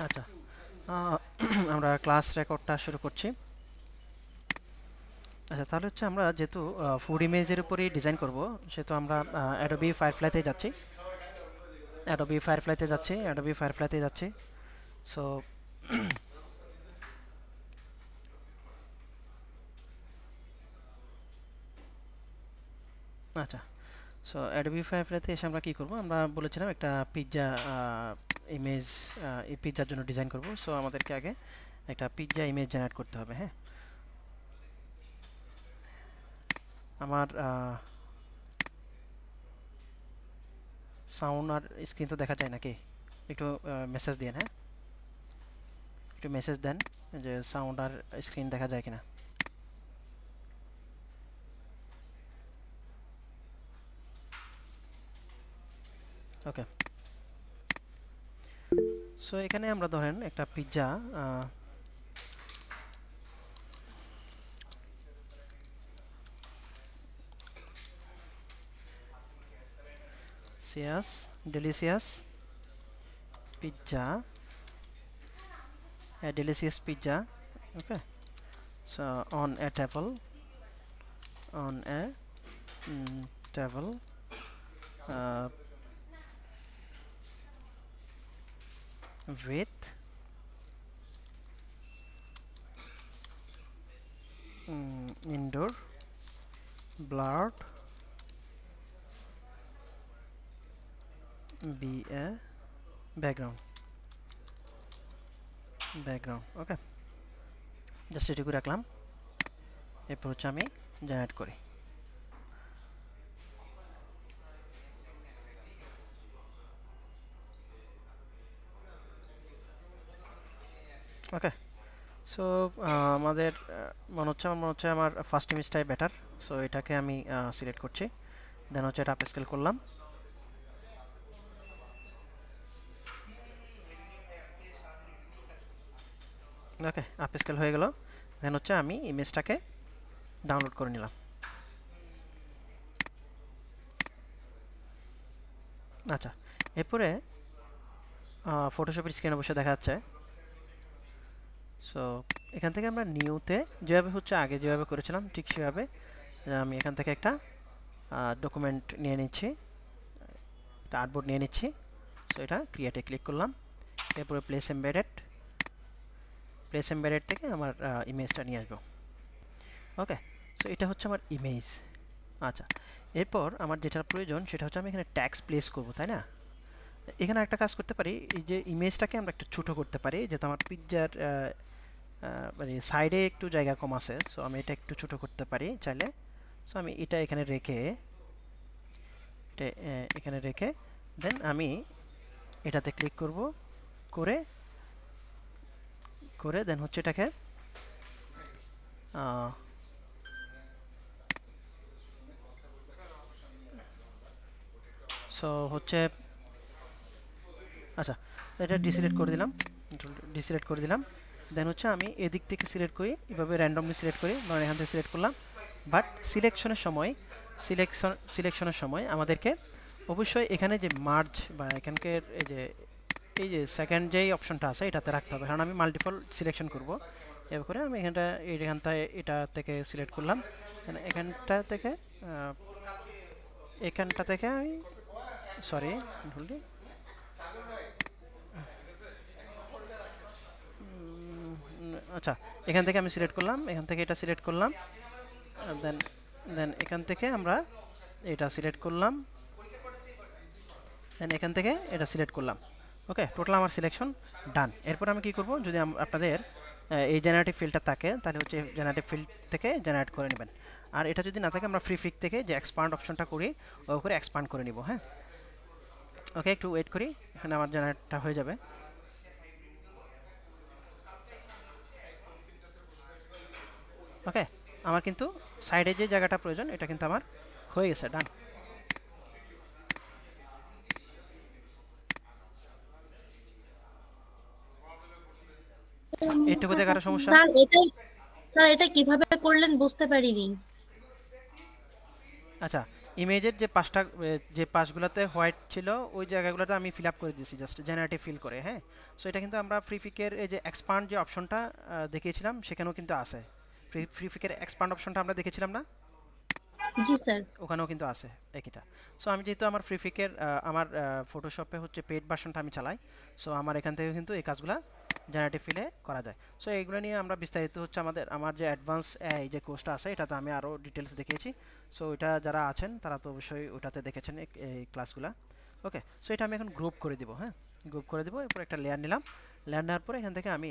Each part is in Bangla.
আচ্ছা, আমরা ক্লাস রেকর্ডটা শুরু করছি। আচ্ছা, তাহলে হচ্ছে আমরা যেহেতু ফুড ইমেজের উপরেই ডিজাইন করব, সেহেতু আমরা অ্যাডোবি ফায়ারফ্লাইতে যাচ্ছি। অ্যাডোবি ফায়ারফ্লাইতে যাচ্ছি। সো আচ্ছা, সো অ্যাডোবি ফায়ারফ্লাইতে এসে আমরা কি করব? আমরা বলেছিলাম একটা পিৎজা ইমেজ, এই পিৎজার জন্য ডিজাইন করব। সো আমাদেরকে আগে একটা পিৎজা ইমেজ জেনারেট করতে হবে। হ্যাঁ, আমার সাউন্ড আর স্ক্রিন তো দেখা যায় নাকি? একটু মেসেজ দিন। হ্যাঁ, একটু মেসেজ দেন যে সাউন্ড আর স্ক্রিন দেখা যায় কিনা। ওকে, সো এখানে আমরা ধরেন একটা পিৎজা, সিয়াস delicious pizza, delicious pizza. Okay, so on a table, on a table with indoor blurred be a background। Okay, just এটুকু রাখলাম। এরপর হচ্ছে আমি জেনারেট করি। ওকে, সো আমাদের মনে হচ্ছে আমার ফার্স্ট ইমেজটাই বেটার। সো এটাকে আমি সিলেক্ট করছি, দেন হচ্ছে এটা আপস্কেল করলাম। ওকে, আপস্কেল হয়ে গেল। দেন হচ্ছে আমি ইমেজটাকে ডাউনলোড করে নিলাম। আচ্ছা, এরপরে ফটোশপের স্ক্রিনে বসে দেখা যাচ্ছে। সো এখান থেকে আমরা নিউতে যেভাবে হচ্ছে আগে যেভাবে করেছিলাম ঠিক সেভাবে আমি এখান থেকে একটা ডকুমেন্ট নিয়ে নিচ্ছি, একটা আর্টবোর্ড নিয়ে নিচ্ছি। সো এটা ক্রিয়েটে ক্লিক করলাম। এরপরে প্লেস এমবেডেড থেকে আমার ইমেজটা নিয়ে আসবো। ওকে, সো এটা হচ্ছে আমার ইমেজ। আচ্ছা, এরপর আমার যেটা প্রয়োজন সেটা হচ্ছে আমি এখানে ট্যাক্স প্লেস করব, তাই না? এখানে একটা কাজ করতে পারি, এই যে ইমেজটাকে আমরা একটু ছোট করতে পারি, যেহেতু আমার পিকচার মানে সাইডে একটু জায়গা কম আছে। সো আমি এটা একটু ছোট করতে পারি চাইলে। সো আমি এটা এখানে রেখে, এটা এখানে রেখে দেন আমি এটাতে ক্লিক করব, করে করে দেন হচ্ছে এটাকে সো হচ্ছে আচ্ছা, এটা ডিসিলেক্ট করে দিলাম। দেন হচ্ছে আমি এদিক থেকে সিলেক্ট করি, এভাবে র্যান্ডমলি সিলেক্ট করি, মানে এখান থেকে সিলেক্ট করলাম। বাট সিলেকশনের সময় আমাদেরকে অবশ্যই এখানে যে মার্জ বা এখানকার এই যে সেকেন্ড যেই অপশনটা আছে এটাতে রাখতে হবে, কারণ আমি মাল্টিপল সিলেকশন করব। এভাবে করে আমি এখানটায় এটা থেকে সিলেক্ট করলাম। এখানটা থেকে আমি সরি ভুলটি আচ্ছা, এখান থেকে আমি সিলেক্ট করলাম, এখান থেকে এটা সিলেক্ট করলাম। দেন দেন এখান থেকে আমরা এটা সিলেক্ট করলাম, দেন এখান থেকে এটা সিলেক্ট করলাম। ওকে, টোটাল আমার সিলেকশন ডান। এরপর আমি কি করব, যদি আপনাদের এই জেনারেটিভ ফিল্ডটা থাকে তাহলে হচ্ছে জেনারেটিভ ফিল্ড থেকে জেনারেট করে নেবেন। আর এটা যদি না থাকে আমরা ফ্রি ফিক থেকে যে এক্সপান্ড অপশনটা করি ও করে এক্সপান্ড করে নিব। হ্যাঁ, ওকে, একটু ওয়েট করি, এখানে আমার জেনারেটটা হয়ে যাবে। ওকে, আমার কিন্তু সাইডে যে জায়গাটা প্রয়োজন এটা কিন্তু আমার হয়ে গেছে, ডান। এইটুকুতে কারো সমস্যা? স্যার এটা কিভাবে করলেন বুঝতে পারিনি। আচ্ছা, ইমেজের যে পাঁচটা যে পাশগুলোতে হোয়াইট ছিল ওই জায়গাগুলোতে আমি ফিল আপ করে দিয়েছি জাস্ট জেনারেটিভ ফিল করে, হ্যাঁ। সো এটা কিন্তু আমরা ফ্রিফিকের এই যে এক্সপান্ড যে অপশনটা দেখিয়েছিলাম সেখানেও কিন্তু আছে। ফ্রিফিকের এক্সপান্ড অপশনটা আমরা দেখেছিলাম না, জি স্যার। ওখানেও কিন্তু আছে একইটা। সো আমি যেহেতু আমার ফ্রিফিকের আমার ফটোশপে হচ্ছে পেড ভার্সনটা আমি চালাই, সো আমার এখান থেকে কিন্তু এই কাজগুলো জেনারেটিভ ফিলে করা যায়। সো এইগুলো নিয়ে আমরা বিস্তারিত হচ্ছে আমার যে অ্যাডভান্স এই যে কোর্সটা আছে এটাতে আমি আরও ডিটেলস দেখিয়েছি। সো ওইটা যারা আছেন তারা তো অবশ্যই ওটাতে দেখেছেন এই ক্লাসগুলো। ওকে, সো এটা আমি এখন গ্রুপ করে দিব, হ্যাঁ। গ্রুপ করে দিব, এরপর একটা লেয়ার নিলাম। লেয়ার নেওয়ার পরে এখান থেকে আমি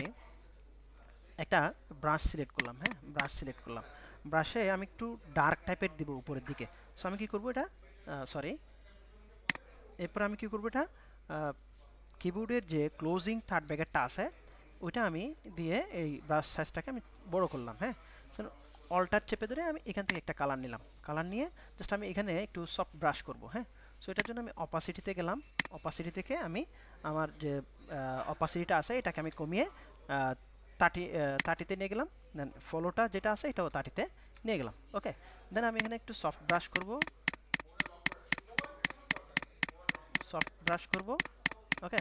একটা ব্রাশ সিলেক্ট করলাম, হ্যাঁ। ব্রাশ সিলেক্ট করলাম, ব্রাশে আমি একটু ডার্ক টাইপের দিব উপরের দিকে। সো আমি কি করব এটা, সরি, এরপর আমি কি করব এটা, কিবোর্ডের যে ক্লোজিং থার্ড ব্র্যাকেটটা আছে ওইটা আমি দিয়ে এই ব্রাশ সাইজটাকে আমি বড় করলাম, হ্যাঁ। অল্টার চেপে ধরে আমি এখান থেকে একটা কালার নিলাম, কালার নিয়ে জাস্ট আমি এখানে একটু সফট ব্রাশ করব, হ্যাঁ। সো এটার জন্য আমি অপাসিটিতে গেলাম, অপাসিটি থেকে আমি আমার যে অপাসিটিটা আছে এটাকে আমি কমিয়ে 30 নিয়ে গেলাম। দেন ফলোটা যেটা আছে এটাও 30 নিয়ে গেলাম। ওকে, দেন আমি এখানে একটু সফট ব্রাশ করব, সফট ব্রাশ করব। ওকে,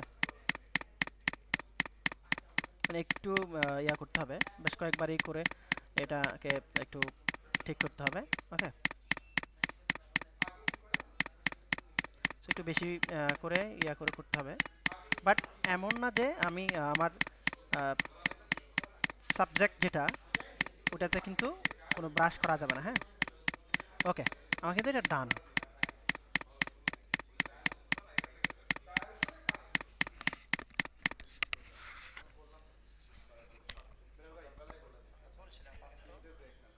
মানে একটু ইয়া করতে হবে, বেশ কয়েকবারই করে এটাকে একটু ঠিক করতে হবে। ওকে, সো একটু বেশি করে ইয়া করে করতে হবে, বাট এমন না যে আমি আমার সাবজেক্ট যেটা ওটাতে কিন্তু কোনো ব্রাশ করা যাবে না, হ্যাঁ। ওকে, আমার কিন্তু এটা ডান।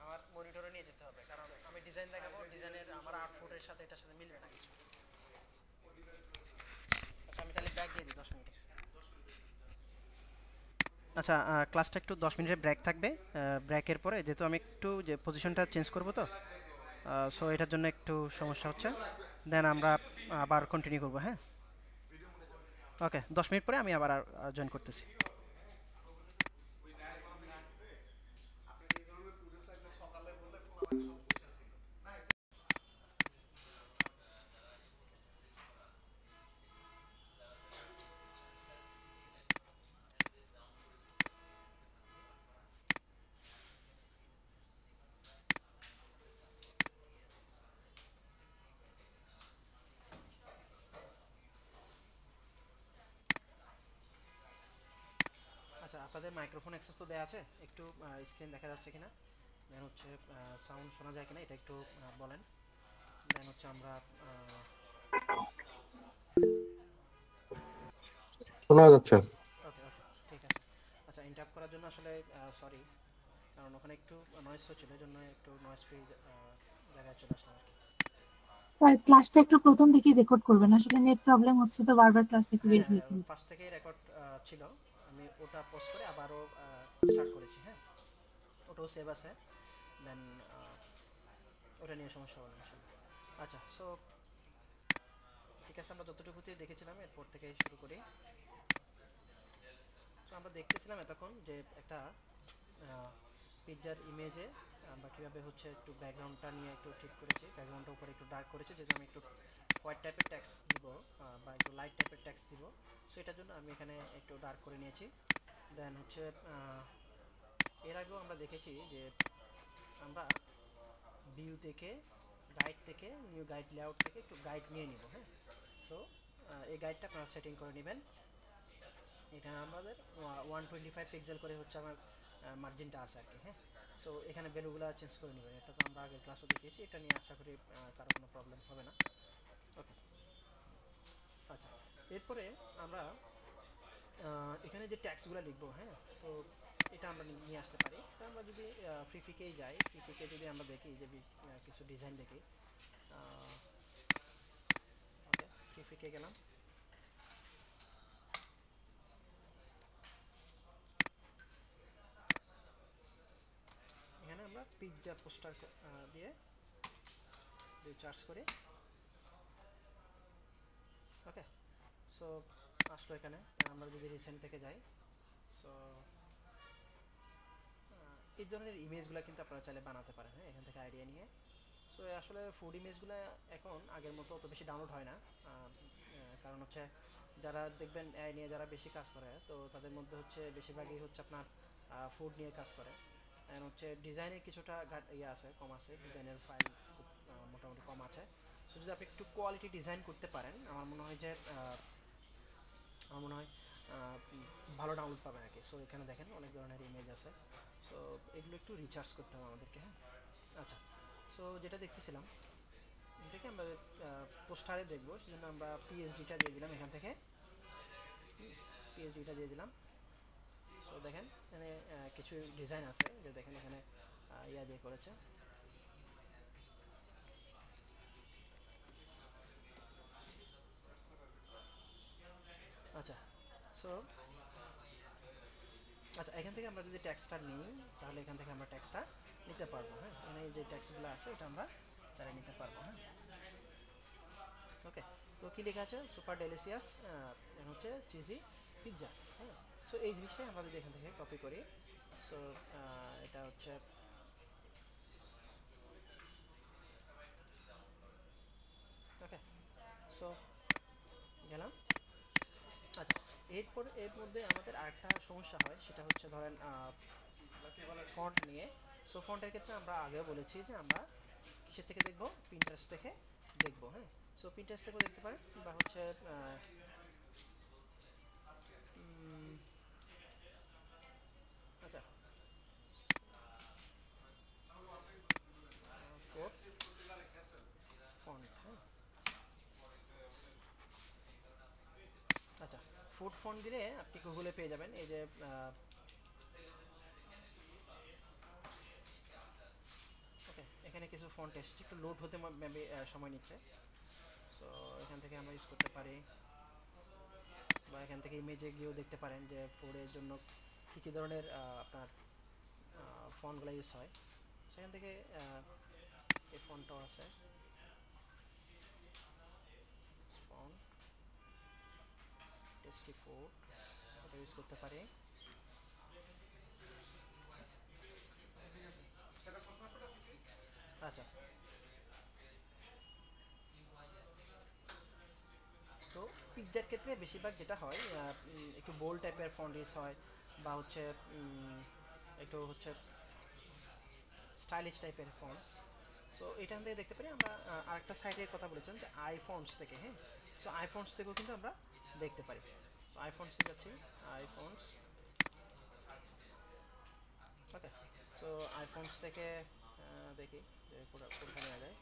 আমার মনিটরে নিয়ে যেতে হবে কারণ আমি ডিজাইন দেখাবো, ডিজাইনের আমার আউটপুটের সাথে এটার সাথে মিলবে না কিছু। আচ্ছা আমি তাহলে ব্যাক দিয়ে দিই 10 মিনিট। আচ্ছা, ক্লাসটা একটু 10 মিনিটের ব্রেক থাকবে। ব্রেকের পরে যেহেতু আমি একটু যে পজিশনটা চেঞ্জ করবো, তো সো এটার জন্য একটু সমস্যা হচ্ছে, দেন আমরা আবার কন্টিনিউ করবো, হ্যাঁ। ওকে, 10 মিনিট পরে আমি আবার জয়েন করতেছি। আচ্ছা, আপনাদের মাইক্রোফোন অ্যাক্সেস তো দেওয়া আছে, একটু স্ক্রিন দেখা যাচ্ছে কিনা, দেন হচ্ছে সাউন্ড শোনা যায় কিনা এটা একটু বলেন, দেন হচ্ছে আমরা শোনা যাচ্ছে। ওকে ওকে, ঠিক আছে। আচ্ছা, ইন্টারাপ্ট করার জন্য আসলে সরি, কারণ ওখানে একটু নয়েজ হচ্ছিল, এই জন্য একটু নয়েজ ফ্রি জায়গায় চলে আসলাম আর কি। স্যার ক্লাসটা একটু প্রথম থেকে রেকর্ড করবেন, আসলে নেট প্রবলেম হচ্ছে তো বারবার ক্লাস থেকে বের হ্যাঁ হয়ে হ্যাঁ, গেল। ফার্স্ট থেকেই রেকর্ড ছিল, আমি ওটা পোস্ট করে আবারও স্টার্ট করেছি, হ্যাঁ। ওটাও সেভ আছে, দেন ওটা নিয়ে সমস্যা হবে না ইনশাল্লাহ। আচ্ছা, সো ঠিক আছে, আমরা যতটুকুতেই দেখেছিলাম এরপর থেকে শুরু করি। সো আমরা দেখতেছিলাম এতক্ষণ যে একটা পিৎজার ইমেজে আমরা কীভাবে হচ্ছে একটু ব্যাকগ্রাউন্ডটা নিয়ে একটু ঠিক করেছি, ব্যাকগ্রাউন্ডটা উপরে একটু ডার্ক করেছি, যেহেতু আমি একটু হোয়াইট টাইপের ট্যাক্স দিব বা একটু লাইট টাইপের ট্যাক্স দিব, সেটার জন্য আমি এখানে একটু ডার্ক করে নিয়েছি। দেন হচ্ছে এর আগেও আমরা দেখেছি যে আমরা ভিউ থেকে, গাইড থেকে, নিউ গাইড লেআউট থেকে একটু গাইড নিয়ে নিব, হ্যাঁ। সো এই গাইডটা আপনারা সেটিং করে নেবেন। এখানে আমাদের 125 পিক্সেল করে হচ্ছে আমার মার্জিনটা আছে আর কি, হ্যাঁ। সো এখানে ভ্যালুগুলো চেঞ্জ করে নেবেন, এটা তো আমরা আগের ক্লাসও দেখিয়েছি, এটা নিয়ে আশা করি কারো কোনো প্রবলেম হবে না। ওকে, আচ্ছা, এরপরে আমরা এখানে যে ট্যাক্সগুলো লিখবো, হ্যাঁ। তো এটা আমরা নিয়ে আসতে পারি। তো আমরা যদি ফ্রিফিকেই যাই, ফ্রিফিকে যদি আমরা দেখি যে কিছু ডিজাইন দেখি, ওকে, ফ্রিফিকে গেলাম। এখানে আমরা পিৎজা পোস্টার দিয়ে চার্জ করি। ওকে, সো আসলো এখানে। আমরা যদি রিসেন্ট থেকে যাই, সো এই ধরনের ইমেজগুলো কিন্তু আপনারা চাইলে বানাতে পারেন, হ্যাঁ, এখান থেকে আইডিয়া নিয়ে। সো আসলে ফুড ইমেজগুলো এখন আগের মতো অত বেশি ডাউনলোড হয় না, কারণ হচ্ছে যারা দেখবেন এআই নিয়ে যারা বেশি কাজ করে তো তাদের মধ্যে হচ্ছে বেশিরভাগই হচ্ছে আপনার ফুড নিয়ে কাজ করে। অ্যান্ড হচ্ছে ডিজাইনে কিছুটা ইয়ে আছে, কম আছে, ডিজাইনের ফাইল খুব মোটামুটি কম আছে। তো যদি আপনি একটু কোয়ালিটি ডিজাইন করতে পারেন আমার মনে হয় যে আমার মনে হয় ভালো ডাউনলোড পাবেন আর কি। সো এখানে দেখেন অনেক ধরনের ইমেজ আছে। সো এগুলো একটু রিচার্জ করতে হবে আমাদেরকে, হ্যাঁ। আচ্ছা, সো যেটা দেখতেছিলাম দেখে আমরা পোস্টারে দেখবো, সেজন্য আমরা পিএইচডিটা দিয়ে দিলাম এখান থেকে, পিএইচডিটা দিয়ে দিলাম। সো দেখেন এখানে কিছু ডিজাইন আছে, যে দেখেন এখানে ইয়া দিয়ে করেছে। আচ্ছা, সো আচ্ছা এখান থেকে আমরা যদি ট্যাক্সটা নিই তাহলে এখান থেকে আমরা ট্যাক্সটা নিতে পারবো, হ্যাঁ। এখানে যে ট্যাক্সগুলো আছে এটা আমরা চালিয়ে নিতে পারবো, হ্যাঁ। ওকে, তো কী লেখা আছে, সুপার ডেলিসিয়াস হচ্ছে চিজি পিৎজা, হ্যাঁ। সো এই জিনিসটাই আমরা যদি এখান থেকে কপি করি, সো এটা হচ্ছে ওকে। সো গেলাম। আচ্ছা, এরপর এর মধ্যে আমাদের আরেকটা সমস্যা হয়, সেটা হচ্ছে ধরেন ফন্ট নিয়ে। সো ফন্টের ক্ষেত্রে আমরা আগেও বলেছি যে আমরা কিসের থেকে দেখবো, পিন্টারেস্ট থেকে দেখবো, হ্যাঁ। সো পিন্টারেস্ট থেকেও দেখতে পারেন, বা হচ্ছে আচ্ছা ফোর ফন্ট, হ্যাঁ। আচ্ছা, ফুড ফন্ট দিলে আপনি গুগলে পেয়ে যাবেন এই যে ওকে, এখানে কিছু ফন্ট এসছে, একটু লোড হতে মেবি সময় নিচ্ছে। সো এখান থেকে আমরা ইউজ করতে পারি, বা এখান থেকে ইমেজে গিয়েও দেখতে পারেন যে ফোরের জন্য কী কী ধরনের আপনার ফন্টগুলো ইউজ হয়। সেখান থেকে এই ফন্টটাও আছে, ফন্ট টেস্টি ফুড, এটা ইউজ করতে পারি। আচ্ছা, তো পিৎজার ক্ষেত্রে বেশিরভাগ যেটা হয় একটু বোল্ড টাইপের ফন্ট ইউজ হয়, বা হচ্ছে একটু হচ্ছে স্টাইলিশ টাইপের ফন্ট। সো এখান থেকে দেখতে পারি আমরা আরেকটা সাইটের কথা বলেছেন যে আইফোনস থেকে, হ্যাঁ। সো আইফোনস থেকেও কিন্তু আমরা দেখতে পারি। আইফোনসে যাচ্ছি, আইফোনস, ওকে। সো আইফোনস থেকে দেখি যে কোনটা নেওয়া যায়।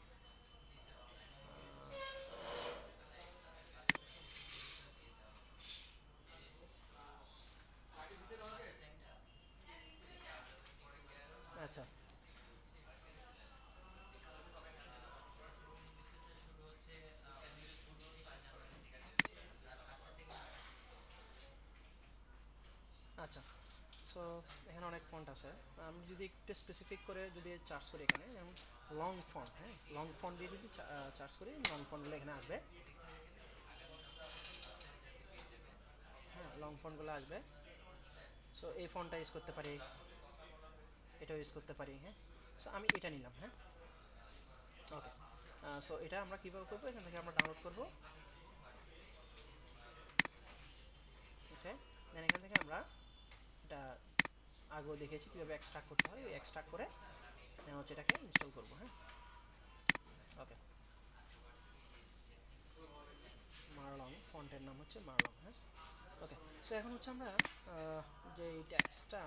আচ্ছা, আচ্ছা। সো এখানে অনেক ফন্ট আছে, আমি যদি একটু স্পেসিফিক করে যদি চার্জ করি এখানে, যেমন লং ফন্ট, হ্যাঁ, লং ফন্ট দিয়ে যদি চার্জ করি লং ফন্টগুলো এখানে আসবে, হ্যাঁ, লং ফন্টগুলো আসবে। সো এই ফন্টটা ইউজ করতে পারি, এটাও ইউজ করতে পারি, হ্যাঁ। সো আমি এটা নিলাম, হ্যাঁ। ওকে, সো এটা আমরা কীভাবে করবো, এখান থেকে আমরা ডাউনলোড করবো, ওকে। দেন এখান থেকে আমরা এটা আগেও দেখেছি কীভাবে এক্সট্রাক্ট করতে হয়, ওই এক্সট্রাক্ট করে দেন হচ্ছে এটাকে ইনস্টল করবো, হ্যাঁ। ওকে, মারলং, ফন্টের নাম হচ্ছে মারলং, হ্যাঁ। ওকে, সো এখন হচ্ছে আমরা যে ট্যাক্সটা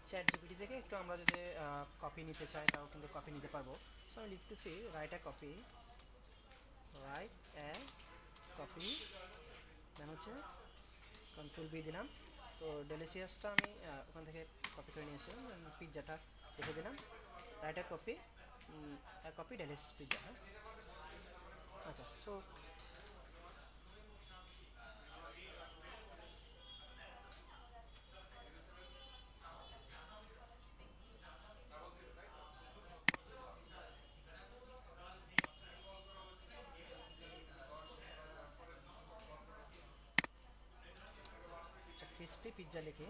চ্যাট জিপিটি থেকে একটু আমরা যদি কপি নিতে চাই তাও কিন্তু কপি নিতে পারবো। সো আমি লিখতেছি write a copy, write a copy, then হচ্ছে কন্ট্রোল বি দিলাম। তো ডেলিসিয়াসটা আমি ওখান থেকে কপি করে নিয়েছিলাম, পিৎজাটা লিখে দিলাম right a copy, copy dailies pizza, হ্যাঁ। আচ্ছা, সো ক্রিস্পি পিৎজা লিখি।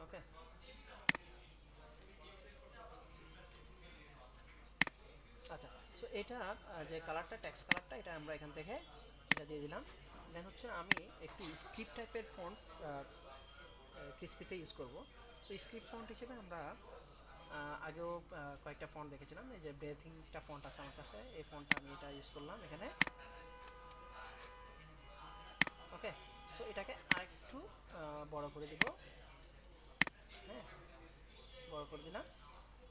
ওকে, আচ্ছা। সো এটা যে কালারটা, টেক্সট কালারটা, এটা আমরা এখান থেকে এটা দিয়ে দিলাম। দেন হচ্ছে আমি একটু স্ক্রিপ্ট টাইপের ফন্ট ক্রিস্পিতে ইউজ করব। সো স্ক্রিপ্ট ফন্ট হিসেবে আমরা আগেও কয়েকটা ফন্ট দেখেছিলাম, এই যে ব্রেথিংটা ফন্ট আছে আমার কাছে, এই ফন্টটা আমি এটা ইউজ করলাম এখানে। ওকে, সো এটাকে আরেকটু বড় করে দিব। হ্যাঁ, বড় করে দিলাম।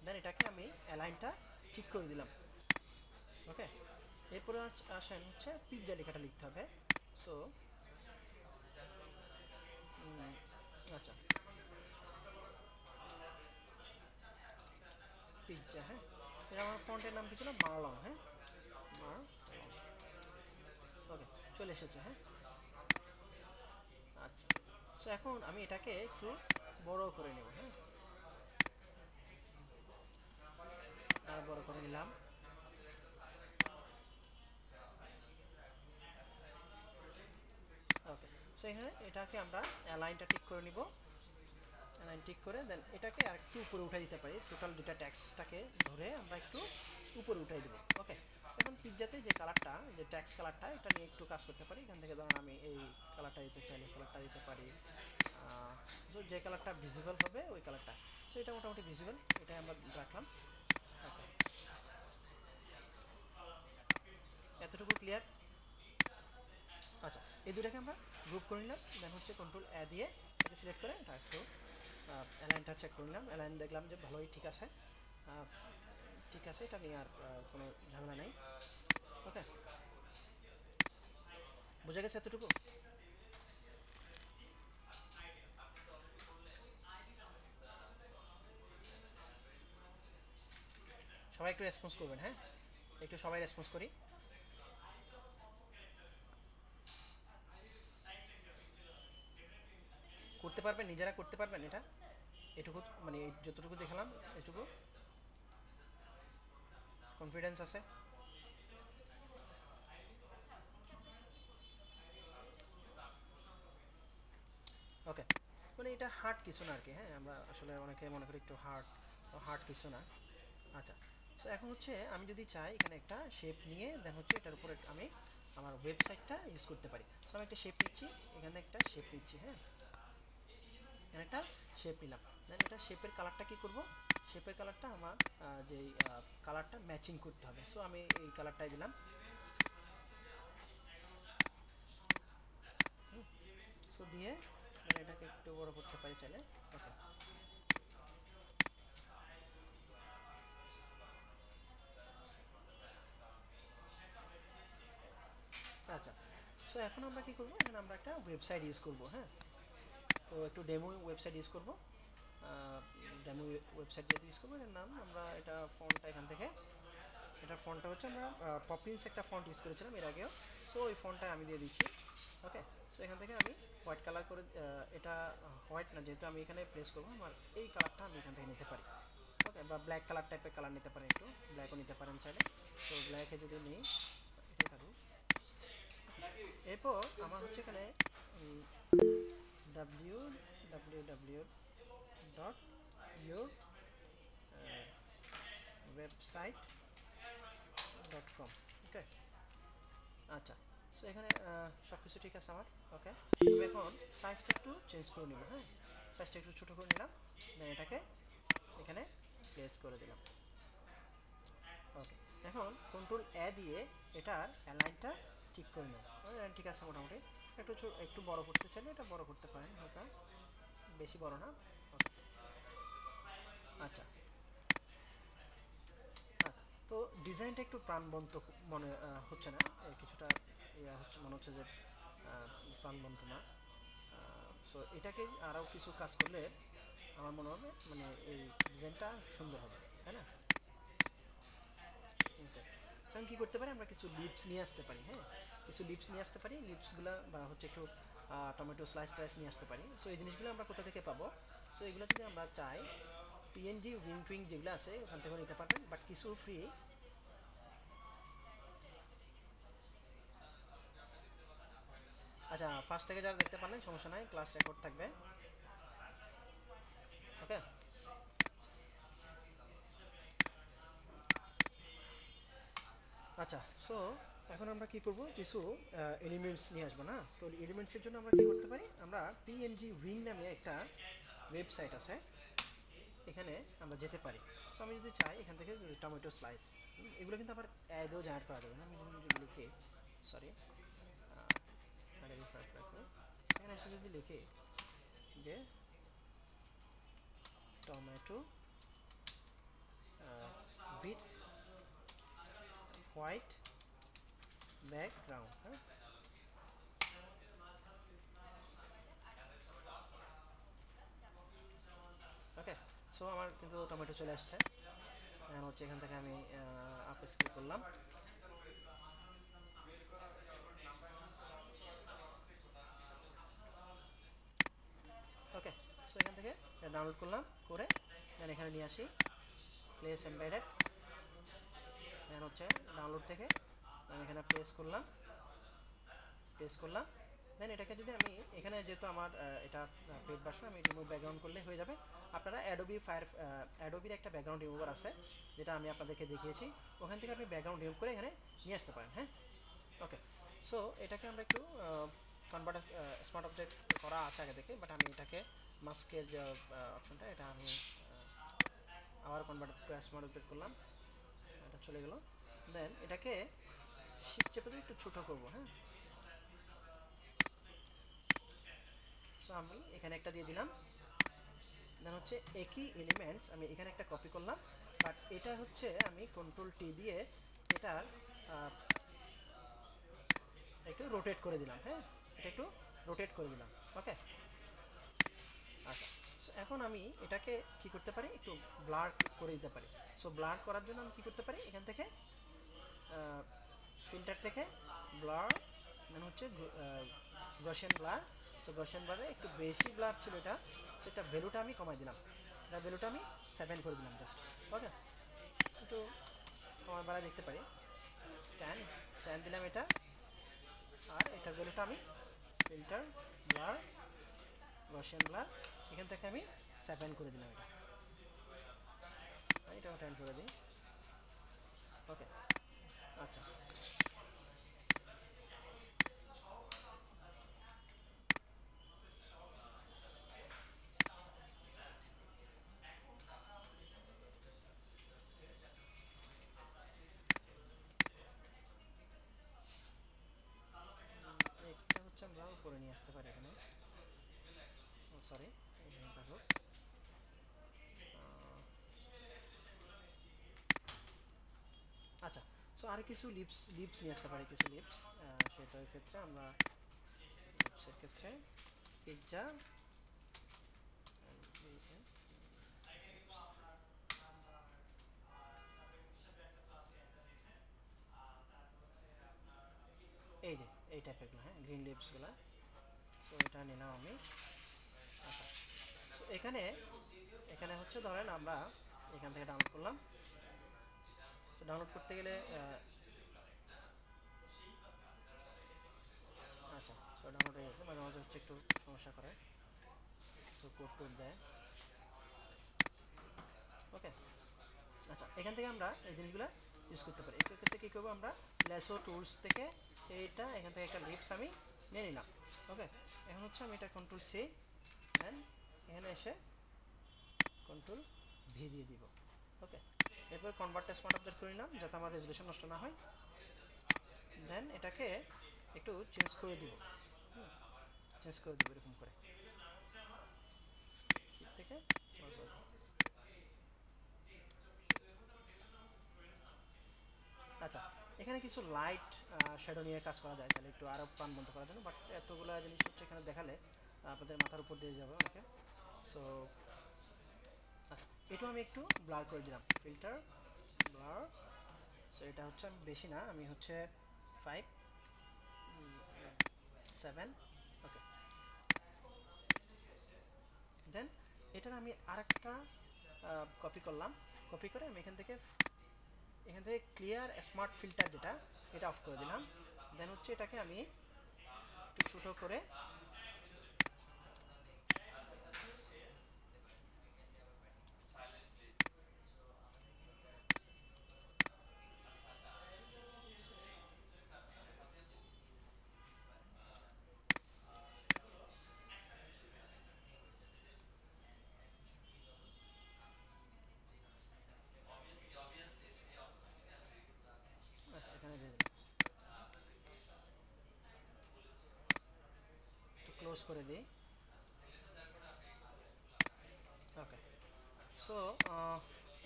দেন এটাকে আমি অ্যালাইনটা ঠিক করে দিলাম। ওকে, এরপরে আসেন হচ্ছে পিৎজা লেখাটা লিখতে হবে। সো আচ্ছা, পিৎজা, হ্যাঁ, এটা আমার ফন্টের নাম কি ছিল, মার্লং। হ্যাঁ, মার, ওকে, চলে এসেছে। হ্যাঁ, আচ্ছা। সো এখন আমি এটাকে একটু বড় করে নেব। হ্যাঁ, আর বড় করে নিলাম। ওকে, সো এখানে এটাকে আমরা অ্যালাইনটা ঠিক করে নিব। অ্যালাইন ঠিক করে দেন এটাকে আর একটু উপরে উঠাই দিতে পারি, টোটাল দুটা ট্যাক্সটাকে ধরে আমরা একটু উপরে উঠাই দেবো। ওকে, এখন পিৎজাতে যে কালারটা, যে ট্যাক্স কালারটা, এটা নিয়ে একটু কাজ করতে পারি। এখান থেকে ধরুন আমি এই কালারটা দিতে চাইলে কালারটা দিতে পারি। যে কালারটা ভিজিবল হবে ওই কালারটা। সো এটা মোটামুটি ভিজিবল, এটাই আমরা রাখলাম। ওকে, এতটুকু ক্লিয়ার। আচ্ছা, এই দুটাকে আমরা গ্রুপ করে নিলাম। দেন হচ্ছে কন্ট্রোল এ দিয়ে এটাকে সিলেক্ট করে এটা একটু অ্যালাইনটা চেক করে নিলাম। অ্যালাইন দেখলাম যে ভালোই ঠিক আছে। আহ, ঠিক আছে, এটা নিয়ে আর কোনো ঝামেলা নেই। ওকে, বুঝা গেছে এতটুকু? সবাই একটু রেসপন্স করবেন, হ্যাঁ, একটু সবাই রেসপন্স করি। করতে পারবেন, নিজেরা করতে পারবেন এটা? এটুকু মানে যতটুকু দেখালাম, এটুকু কনফিডেন্স আছে? ওকে, মানে এটা হার্ড কিছু না আর কি। হ্যাঁ, আমরা আসলে অনেকে মনে করি একটু হার্ড, হার্ড কিছু না। আচ্ছা, সো এখন হচ্ছে আমি যদি চাই এখানে একটা শেপ নিয়ে দেন হচ্ছে এটার উপরে আমি আমার ওয়েবসাইটটা ইউজ করতে পারি। সো আমি একটা শেপ নিচ্ছি, এখানে একটা শেপ নিচ্ছি। হ্যাঁ, এখানে একটা শেপ নিলাম। দেন এটা শেপের কালারটা কী করব, শেপের কালারটা আমার যেই কালারটা ম্যাচিং করতে হবে। সো আমি এই কালারটাই দিলাম। সো দিয়ে মানে এটাকে একটু বড় করতে পারি চাইলে। ওকে, আচ্ছা। সো এখন আমরা কী করবো, এখানে আমরা একটা ওয়েবসাইট ইউজ করবো। হ্যাঁ, তো একটু ডেমো ওয়েবসাইট ইউজ করবো। ডেমো ওয়েবসাইট যেহেতু ইউজ করবো, এর নাম আমরা এটা ফন্টটা এখান থেকে, এটার ফন্টটা হচ্ছে আমরা পপিন্স একটা ফন্ট ইউজ করেছিলাম এর আগেও। সো ওই ফন্টটা আমি দিয়ে দিচ্ছি। ওকে, সো এখান থেকে আমি হোয়াইট কালার করে, এটা হোয়াইট না, যেহেতু আমি এখানে প্লেস করবো, আমার এই কালারটা আমি এখান থেকে নিতে পারি। ওকে, বা ব্ল্যাক কালার টাইপের কালার নিতে পারেন, একটু ব্ল্যাকও নিতে পারেন চাইলে। তো ব্ল্যাকে যদি নিই, এটাই থাকুক। এরপর আমার হচ্ছে এখানে www.your website.com। ওকে, আচ্ছা। সো এখানে সব কিছু ঠিক আছে আমার। ওকে, তবে এখন সাইজটা একটু চেঞ্জ করে নিব। হ্যাঁ, সাইজটা একটু ছোটো করে নিলাম। দেন এটাকে এখানে প্লেস করে দিলাম। ওকে, এখন কন্ট্রোল এ দিয়ে এটার অ্যালাইনটা ঠিক করে নেব। ঠিক আছে মোটামুটি। একটু একটু বড় করতে চাইলে এটা বড় করতে পারেন হালকা, বেশি বড় না। ওকে, আচ্ছা। আচ্ছা, তো ডিজাইনটা একটু প্রাণবন্ত মনে হচ্ছে না, কিছুটা ইয়া হচ্ছে, মনে হচ্ছে যে প্রাণবন্ত না। সো এটাকে আরও কিছু কাজ করলে আমার মনে হবে মানে এই ডিজাইনটা সুন্দর হবে, তাই না? ওকে, এখন কী করতে পারি, আমরা কিছু লিপস নিয়ে আসতে পারি। হ্যাঁ, কিছু লিপস নিয়ে আসতে পারি। লিপসগুলো বা হচ্ছে একটু টমেটো স্লাইস টাইস নিয়ে আসতে পারি। সো এই জিনিসগুলো আমরা কোথা থেকে পাবো? সো এগুলো যদি আমরা চাই, পিএনজি উইং টুইং যেগুলো আছে ওখান থেকে নিতে পারবেন, বাট কিছু ফ্রি। আচ্ছা, আচ্ছা, ফার্স্ট থেকে যারা দেখতে পারলেন সমস্যা নাই, ক্লাস রেকর্ড থাকবে। ওকে, আচ্ছা। সো এখন আমরা কি করব, কিছু এলিমেন্টস নিয়ে আসবো না? তো এলিমেন্টসের জন্য আমরা কি করতে পারি, আমরা পিএনজি উইং নামে একটা ওয়েবসাইট আছে, এখানে আমরা যেতে পারি। সো আমি যদি চাই এখান থেকে টমেটো স্লাইস, এগুলো কিন্তু আবার অ্যাডও জেনারেট করা যাবে না। আমি যদি লিখি, সরি, এখানে এসে যদি লিখি যে টমেটো উইথ হোয়াইট ব্যাকগ্রাউন্ড, হ্যাঁ, ওকে। সো আমার কিন্তু টমেটো চলে আসছে। এখন হচ্ছে এখান থেকে আমি আপ স্কেল করলাম। ওকে, সো এখান থেকে ডাউনলোড করলাম, করে দেন এখানে নিয়ে আসি, প্লেস এমবেডেড। দেন হচ্ছে ডাউনলোড থেকে আমি এখানে প্লেস করলাম। দেন এটাকে যদি আমি এখানে, যেহেতু আমার এটা পেড ভার্সন, আমি রিমুভ ব্যাকগ্রাউন্ড করলে হয়ে যাবে। আপনারা অ্যাডোবির একটা ব্যাকগ্রাউন্ড রিমুভার আছে, যেটা আমি আপনাদেরকে দেখিয়েছি, ওখান থেকে আপনি ব্যাকগ্রাউন্ড রিমুভ করে এখানে নিয়ে আসতে পারেন, হ্যাঁ। ওকে, সো এটাকে আমরা একটু কনভার্ট স্মার্ট অবজেক্ট করা আছে আগে থেকে, বাট আমি এটাকে মাস্কের যে অপশনটা, এটা আমি আবার কনভার্ট টু স্মার্ট অবজেক্ট করলাম, এটা চলে গেল। দেন এটাকে শিফট চেপে দিয়ে একটু ছোটো করবো, হ্যাঁ। সো আমি এখানে একটা দিয়ে দিলাম। দেন হচ্ছে একই এলিমেন্টস আমি এখানে একটা কপি করলাম, বাট এটা হচ্ছে আমি কন্ট্রোল টি দিয়ে এটার একটু রোটেট করে দিলাম, হ্যাঁ, এটা একটু রোটেট করে দিলাম। ওকে, আচ্ছা। সো এখন আমি এটাকে কি করতে পারি, একটু ব্লার করে দিতে পারি। সো ব্লার করার জন্য আমি কি করতে পারি, এখান থেকে ফিল্টার থেকে ব্লার, মানে হচ্ছে গসিয়ান ব্লার। সো গসিয়ান ব্লারে একটু বেশি ব্লার ছিল এটা, সেটা ভ্যালুটা আমি কমাই দিলাম, এটা ভ্যালুটা আমি 7 করে দিলাম জাস্ট। ওকে, একটু কমায় বাড়ায় দেখতে পারি, 10 দিলাম এটা। আর এটার ভ্যালুটা আমি ফিল্টার ব্লার গসিয়ান ব্লার, এখান থেকে আমি 7 করে দিলাম এটা, এটাও 10 করে দিই। ওকে, আচ্ছা। এটা হচ্ছে আমরা উপরে নিয়ে আসতে পারি এখানে, সরি, এখানে থাকুক। আচ্ছা, সো আর কিছু লিপস নিয়ে আসতে পারি, কিছু লিপস। সেটার ক্ষেত্রে আমরা লিপসের ক্ষেত্রে পিৎজা, এই যে এই টাইপেরগুলো, হ্যাঁ, গ্রিন লিপসগুলো। সো এটা নিলাম আমি। আচ্ছা, সো এখানে এখানে হচ্ছে ধরেন আমরা এখান থেকে ডাউনলোড করলাম। সো ডাউনলোড করতে গেলে আচ্ছা, সো ডাউনলোড হয়ে গেছে, মাঝে মাঝে হচ্ছে একটু সমস্যা করে, সো কোড টোড দেয়। ওকে, আচ্ছা, এখান থেকে আমরা এই জিনিসগুলো ইউজ করতে পারি। এর ক্ষেত্রে কী করবো, আমরা লেসো টুলস থেকে এইটা, এখান থেকে একটা লিপস আমি নিয়ে নিলাম। ওকে, এখন হচ্ছে আমি এটা কন্ট্রোল সি, দেন এখানে এসে কন্ট্রোল ভি দিয়ে দিব। ওকে, এরপর কনভার্ট স্মার্ট অবজেক্ট করে নিলাম, যাতে আমার রেজুলেশন নষ্ট না হয়। দেন এটাকে একটু চেঞ্জ করে দিব, চেঞ্জ করে দিব এরকম করে থেকে। আচ্ছা, এখানে কিছু লাইট শ্যাডো নিয়ে কাজ করা যায়, তাহলে একটু আরও প্রাণ বন্ধ করার জন্য, বাট এতগুলো জিনিস হচ্ছে এখানে দেখালে আপনাদের মাথার উপর দিয়ে যাবে ওকে। সো আচ্ছা, এটাও আমি একটু ব্লার করে দিলাম, ফিল্টার ব্লার। সো এটা হচ্ছে আমি বেশি না, আমি হচ্ছে 5 7। ওকে, দেন এটার আমি আরেকটা কপি করলাম, কপি করে আমি এখান থেকে ক্লিয়ার স্মার্ট ফিল্টার যেটা, এটা অফ করে দিলাম। দেন হচ্ছে এটাকে আমি একটু ছোটো করে আচ্ছা এখানে দিয়ে দিলাম, একটু ক্লোজ করে দিই। ওকে, সো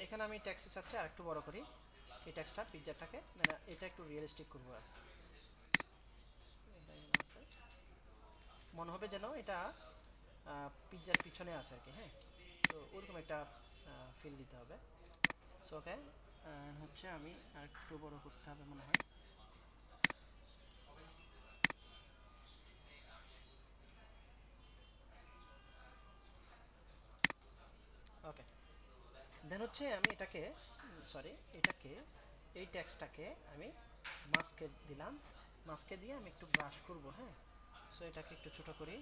এখানে আমি ট্যাক্সে চাচ্ছি আর একটু বড় করি এই ট্যাক্সটা, পিৎজাটাকে মানে এটা একটু রিয়েলিস্টিক করবো আর মনে হবে যেন এটা পিৎজার পিছনে আছে আর কি। হ্যাঁ, তো ওরকম একটা ফিল দিতে হবে। সো ওকে, হচ্ছে আমি আর একটু বড় করতে হবে মনে হয়। ওকে, দেন হচ্ছে আমি এটাকে, সরি এটাকে, এই ট্যাক্সটাকে আমি মাস্কে দিলাম, মাস্কে দিয়ে আমি একটু ব্রাশ করব। হ্যাঁ, সো এটাকে একটু ছোট করি।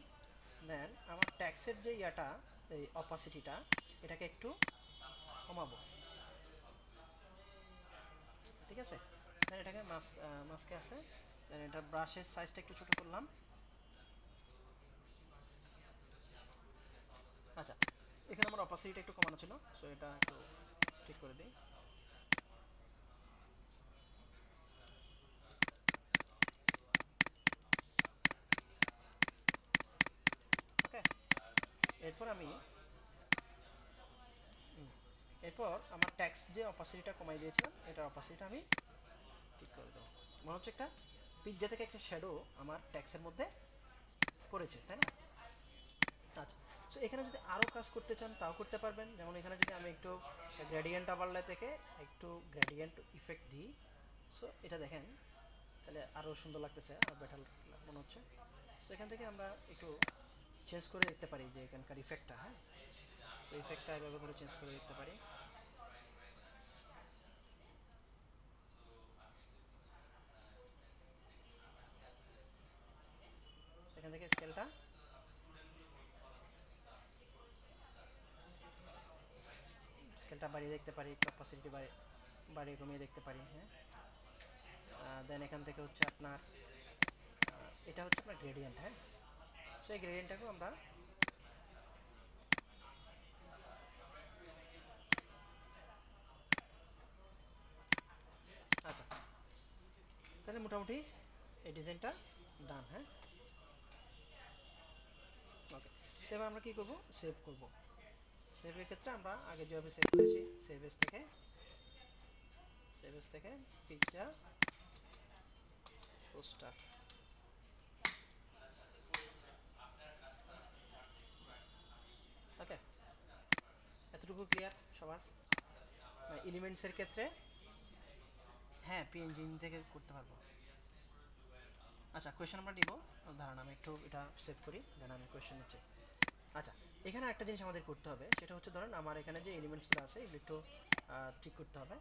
দেন আমার ট্যাক্সের যে ইয়াটা, এই অপাসিটিটা, এটাকে একটু কমাবো, ঠিক আছে। দেন এটাকে মাস্কে আছে, দেন এটা ব্রাশের সাইজটা একটু ছোট করলাম। আচ্ছা, এখানে আমার অপাসিটিটা একটু কমানো ছিল, সো এটা একটু ঠিক করে দিই। ওকে, এরপর আমি এরপর আমার ট্যাক্স যে অপাসিটিটা কমাই দিয়েছিলাম, এটার অপাসিটিটা আমি ঠিক করে দেবো। মনে হচ্ছে একটা পিজ্জা থেকে একটা শ্যাডো আমার ট্যাক্সের মধ্যে পড়েছে, তাই না? আচ্ছা, সো এখানে যদি আরও কাজ করতে চান তাও করতে পারবেন। যেমন এখানে যদি আমি একটু গ্রেডিয়েন্ট ওভারলে থেকে একটু গ্রেডিয়েন্ট ইফেক্ট দিই, সো এটা দেখেন তাহলে আরও সুন্দর লাগতেছে, আর বেটার মনে হচ্ছে। সো এখান থেকে আমরা একটু চেঞ্জ করে দেখতে পারি যে এখানকার ইফেক্টটা। হ্যাঁ, সো ইফেক্টটা এভাবে করে চেঞ্জ করে দেখতে পারি। সেখান থেকে স্কেলটা বাড়িয়ে দেখতে পারি, ক্যাপাসিটি বাড়িয়ে কমিয়ে দেখতে পারি। হ্যাঁ, দেন এখান থেকে হচ্ছে আপনার এটা হচ্ছে আপনার গ্রেডিয়েন্ট। হ্যাঁ, সো এই গ্রেডিয়েন্টটাকেও আমরা, আচ্ছা তাহলে মোটামুটি এই ডিজাইনটা ডান। হ্যাঁ, ওকে, সেভাবে আমরা কী করবো, সেভ করব। সেভের ক্ষেত্রে আমরা আগে যেভাবে সেভ করেছি, সেভ এস থেকে পিৎজা পোস্টার। ওকে, এতটুকু ক্লিয়ার সবার? এলিমেন্টসের ক্ষেত্রে হ্যাঁ পিএনজি থেকে করতে পারবো। আচ্ছা, কোয়েশ্চেন আমরা নিব, দাঁড়ান আমি একটু এটা সেভ করি, দেন আমি কোয়েশ্চেন নিচ্ছি। আচ্ছা, এখানে একটা জিনিস আমাদের করতে হবে, সেটা হচ্ছে ধরেন আমার এখানে যে এলিমেন্টসগুলো আছে এগুলো একটু ঠিক করতে হবে।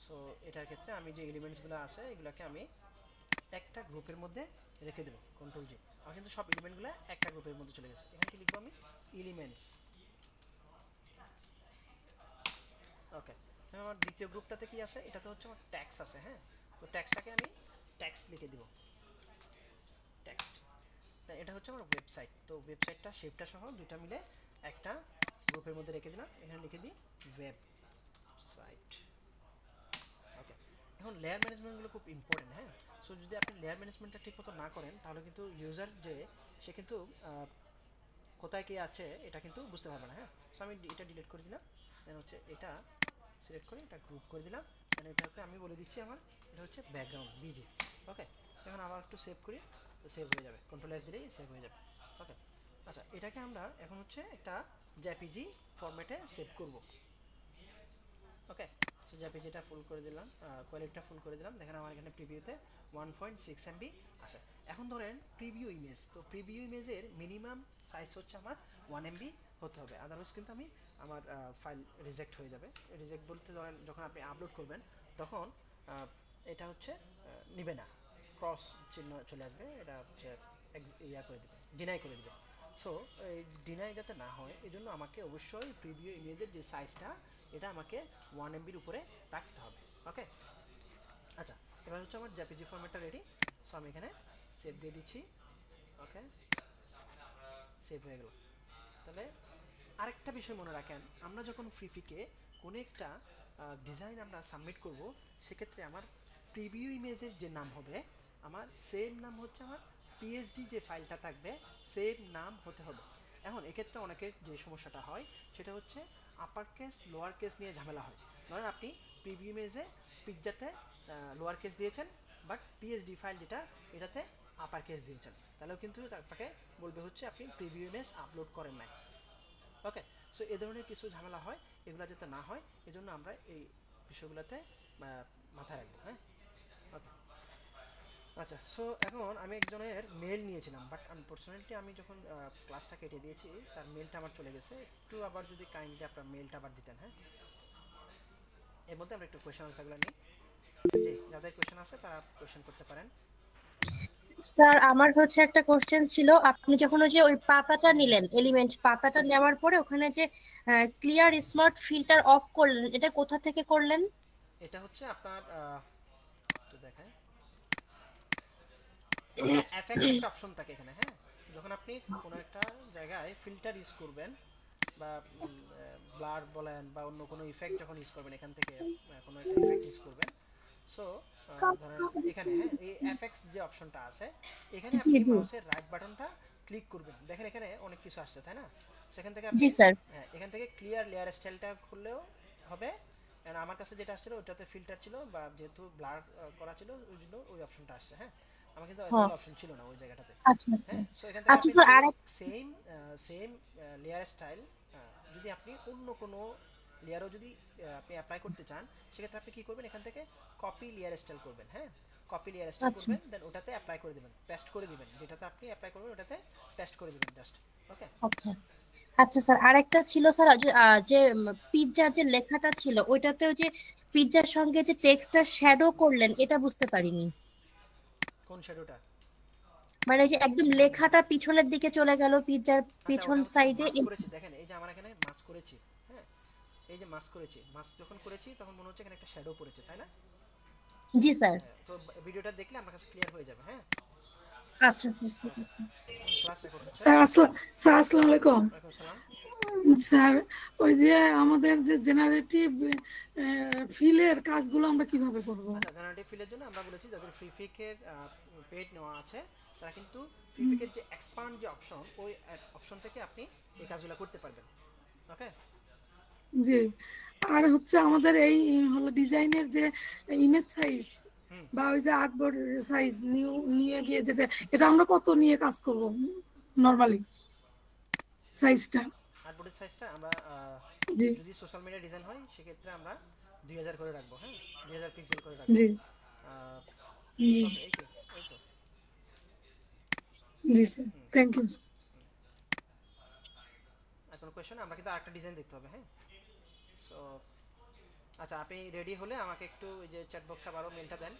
সো এটার ক্ষেত্রে আমি যে এলিমেন্টসগুলো আছে এগুলোকে আমি একটা গ্রুপের মধ্যে রেখে দেবো, কন্ট্রোল জি। আমার কিন্তু সব এলিমেন্টগুলো একটা গ্রুপের মধ্যে চলে গেছে। এখানে কি লিখবো আমি, এলিমেন্টস। ওকে, আমার দ্বিতীয় গ্রুপটাতে কি আছে, এটাতে হচ্ছে আমার ট্যাক্স আছে। হ্যাঁ, তো ট্যাক্সটাকে আমি ট্যাক্স লিখে দিব, টেক্সট। এটা হচ্ছে আমার ওয়েবসাইট, তো ওয়েবসাইটটা শেপটা সহ দুইটা মিলে একটা গ্রুপের মধ্যে রেখে দিলাম। এখানে লিখে দিই ওয়েবসাইট। ওকে, এখন লেয়ার ম্যানেজমেন্টগুলো খুব ইম্পর্টেন্ট। হ্যাঁ, সো যদি আপনি লেয়ার ম্যানেজমেন্টটা ঠিক মতো না করেন তাহলে কিন্তু ইউজার যে সে কিন্তু কোথায় কে আছে এটা কিন্তু বুঝতে পারবে না। হ্যাঁ, সো আমি এটা ডিলিট করে দিলাম, দেন হচ্ছে এটা সিলেক্ট করে এটা গ্রুপ করে দিলাম। দেন এটাকে আমি বলে দিচ্ছি আমার এটা হচ্ছে ব্যাকগ্রাউন্ড বিজি। ওকে, সেখানে আবার একটু সেভ করি, সেভ হয়ে যাবে, কন্ট্রোল এস দিলেই সেভ হয়ে যাবে। ওকে, আচ্ছা এটাকে আমরা এখন হচ্ছে একটা জেপিজি ফরম্যাটে সেভ করব। ওকে, সো জেপিজিটা ফুল করে দিলাম, কোয়ালিটিটা ফুল করে দিলাম। দেখেন আমার এখানে প্রিভিউতে 1.6 MB আছে। এখন ধরেন প্রিভিউ ইমেজ, তো প্রিভিউ ইমেজের মিনিমাম সাইজ হচ্ছে আমার 1 MB হতে হবে, আদারওয়াইজ কিন্তু আমার ফাইল রিজেক্ট হয়ে যাবে। রিজেক্ট বলতে ধরেন যখন আপনি আপলোড করবেন তখন এটা হচ্ছে নিবে না, ক্রস চিহ্ন চলে আসবে, এটা হচ্ছে ইয়া করে দিবে, ডিনাই করে দিবে। সো এই ডিনাই যাতে না হয় এই জন্য আমাকে অবশ্যই প্রিভিউ ইমেজের যে সাইজটা এটা আমাকে 1 MB উপরে রাখতে হবে। ওকে, আচ্ছা, এবার হচ্ছে আমার জেপিজি ফরম্যাটটা রেডি। সো আমি এখানে সেভ দিয়ে দিচ্ছি। ওকে, সেভ হয়ে গেল। তাহলে আরেকটা বিষয় মনে রাখেন, আমরা যখন ফ্রিফিকে কোনো একটা ডিজাইন আমরা সাবমিট করব, সেক্ষেত্রে আমার প্রিভিউ ইমেজের যে নাম হবে আমার সেম নাম হচ্ছে আমার পিএসডি যে ফাইলটা থাকবে সেম নাম হতে হবে। এখন এক্ষেত্রে অনেকের যে সমস্যাটা হয় সেটা হচ্ছে আপার কেস লোয়ার কেস নিয়ে ঝামেলা হয়। ধরেন আপনি প্রিভিউ ইমেজে পিৎজাতে লোয়ার কেস দিয়েছেন, বাট পিএসডি ফাইল যেটা এটাতে আপার কেস দিয়েছেন, তাহলেও কিন্তু আপনাকে বলবে হচ্ছে আপনি প্রিভিউ ইমেজ আপলোড করেন নাই। ওকে, সো এ ধরনের কিছু ঝামেলা হয়, এগুলো যাতে না হয় এজন্য আমরা এই বিষয়গুলোতে মাথায় রাখবো। হ্যাঁ, ওকে, আচ্ছা। সো এখন আমি একজনের মেল নিয়েছিলাম, বাট আনফর্চুনেটলি আমি যখন ক্লাসটা কেটে দিয়েছি তার মেলটা আমার চলে গেছে। একটু আবার যদি কাইন্ডলি আপনার মেলটা আবার দিতেন। হ্যাঁ, এর মধ্যে আমরা একটু কোয়েশন আনসারগুলো নিই। জি, যাদের কোয়েশন আছে তারা কোয়েশন করতে পারেন। স্যার আমার হচ্ছে একটা কোশ্চেন ছিল, আপনি যখন ওই যে ওই পাতাটা নিলেন, এলিমেন্ট পাতাটা নেওয়ার পরে ওখানে যে ক্লিয়ার স্মার্ট ফিল্টার অফ করলেন, এটা কোথা থেকে করলেন? এটা হচ্ছে আপনার একটু দেখায়, এটা এফএক্স একটা অপশন থাকে এখানে। হ্যাঁ, যখন আপনি কোনো একটা জায়গায় ফিল্টার ইউজ করবেন বা ব্লার বলেন বা অন্য কোনো ইফেক্ট যখন ইউজ করবেন, এখান থেকে কোনো একটা ইফেক্ট ইউজ করবেন। সো ধরেন এখানে, হ্যাঁ, এই এফএক্স যে অপশনটা আছে এখানে জি আপনি জি। মাউসের রাইট বাটনটা ক্লিক করবেন। দেখেন এখানে অনেক কিছু আসছে, তাই না? সেখান থেকে জি আপনি, স্যার। হ্যাঁ, এখান থেকে ক্লিয়ার লেয়ার স্টাইলটা খুললেও হবে। আর আমার কাছে যেটা আসছিল ওইটাতে ফিল্টার ছিল বা যেহেতু ব্লার করা ছিল ওই জন্য ওই অপশনটা আসছে। হ্যাঁ, আমার কিন্তু হ্যাঁ, এতগুলো অপশন ছিল না ওই জায়গাটাতে। আচ্ছা হ্যাঁ, স্যার। সো এখান থেকে আচ্ছা আপনি স্যার যদি আরেক সেম সেম লেয়ার স্টাইল যদি আপনি অন্য কোনো লেয়ারও যদি আপনি অ্যাপ্লাই করতে চান, সেক্ষেত্রে আপনি কী করবেন, এখান থেকে কপি লেয়ার স্টাইল করবেন। হ্যাঁ, কপি লেয়ার স্টাইল আচ্ছা করবেন, দেন ওটাতে অ্যাপ্লাই করে দেবেন, পেস্ট করে দিবেন, যেটাতে আপনি অ্যাপ্লাই করবেন ওটাতে পেস্ট করে দিবেন জাস্ট। ওকে, আচ্ছা। আচ্ছা স্যার আরেকটা ছিল স্যার, যে যে পিৎজার যে লেখাটা ছিল ওইটাতেও যে পিৎজার সঙ্গে যে টেক্সটটা শ্যাডো করলেন, এটা বুঝতে পারিনি। কোন শ্যাডোটা? মানে যে একদম লেখাটা পিছনের দিকে চলে গেল পিৎজার আচ্ছা, পিছন ওটা হচ্ছে সাইডে। মাস্ক করেছি। দেখেন এই যে আমার এখানে মাস্ক করেছি। হ্যাঁ, এই যে মাস্ক করেছি, মাস্ক যখন করেছি তখন মনে হচ্ছে এখানে একটা শ্যাডো পড়েছে, তাই না? জি স্যার। হ্যাঁ, তো ভিডিওটা দেখলে আমার কাছে ক্লিয়ার হয়ে যাবে। হ্যাঁ, আচ্ছা স্যার, ঠিক ওকে, আছে। ক্লাস রেকর্ড হচ্ছে। স্যার স্যার আসসালামু আলাইকুম। ওয়ালাইকুম সালাম। স্যার ওই যে আমাদের যে জেনারেটিভ ফিলের কাজগুলো আমরা কিভাবে করব? আচ্ছা, জেনারেটিভ ফিলের জন্য আমরা বলেছি যাদের ফ্রিফিকের পেড নেওয়া আছে তারা কিন্তু ফ্রিফিকের যে এক্সপান্ড যে অপশন ওই অপশন থেকে আপনি এই কাজগুলো করতে পারবেন। ওকে, জি, আর হচ্ছে আমাদের এই হলো ডিজাইনের যে ইমেজ সাইজ হুম, বা ওই যে আর্টবোর্ড সাইজ নিয়ে গিয়ে যেটা, এটা আমরা কত নিয়ে কাজ করব নরমালি সাইজটা? আর্টবোর্ডের সাইজটা আমরা জি যদি সোশ্যাল মিডিয়া ডিজাইন হয় সেক্ষেত্রে আমরা 2000 করে রাখবো। হ্যাঁ, 2000 পিক্সেল করে রাখবো। জি জি ওকে, এই তো, এই তো। জি স্যার, থ্যাংক ইউ। আর কোনো কোয়েশ্চেন? আমরা কিন্তু আরেকটা ডিজাইন দেখতে হবে। হ্যাঁ, সো আচ্ছা, আপনি রেডি হলে আমাকে একটু ওই যে চ্যাট বক্সে আবারও মেলটা দেন।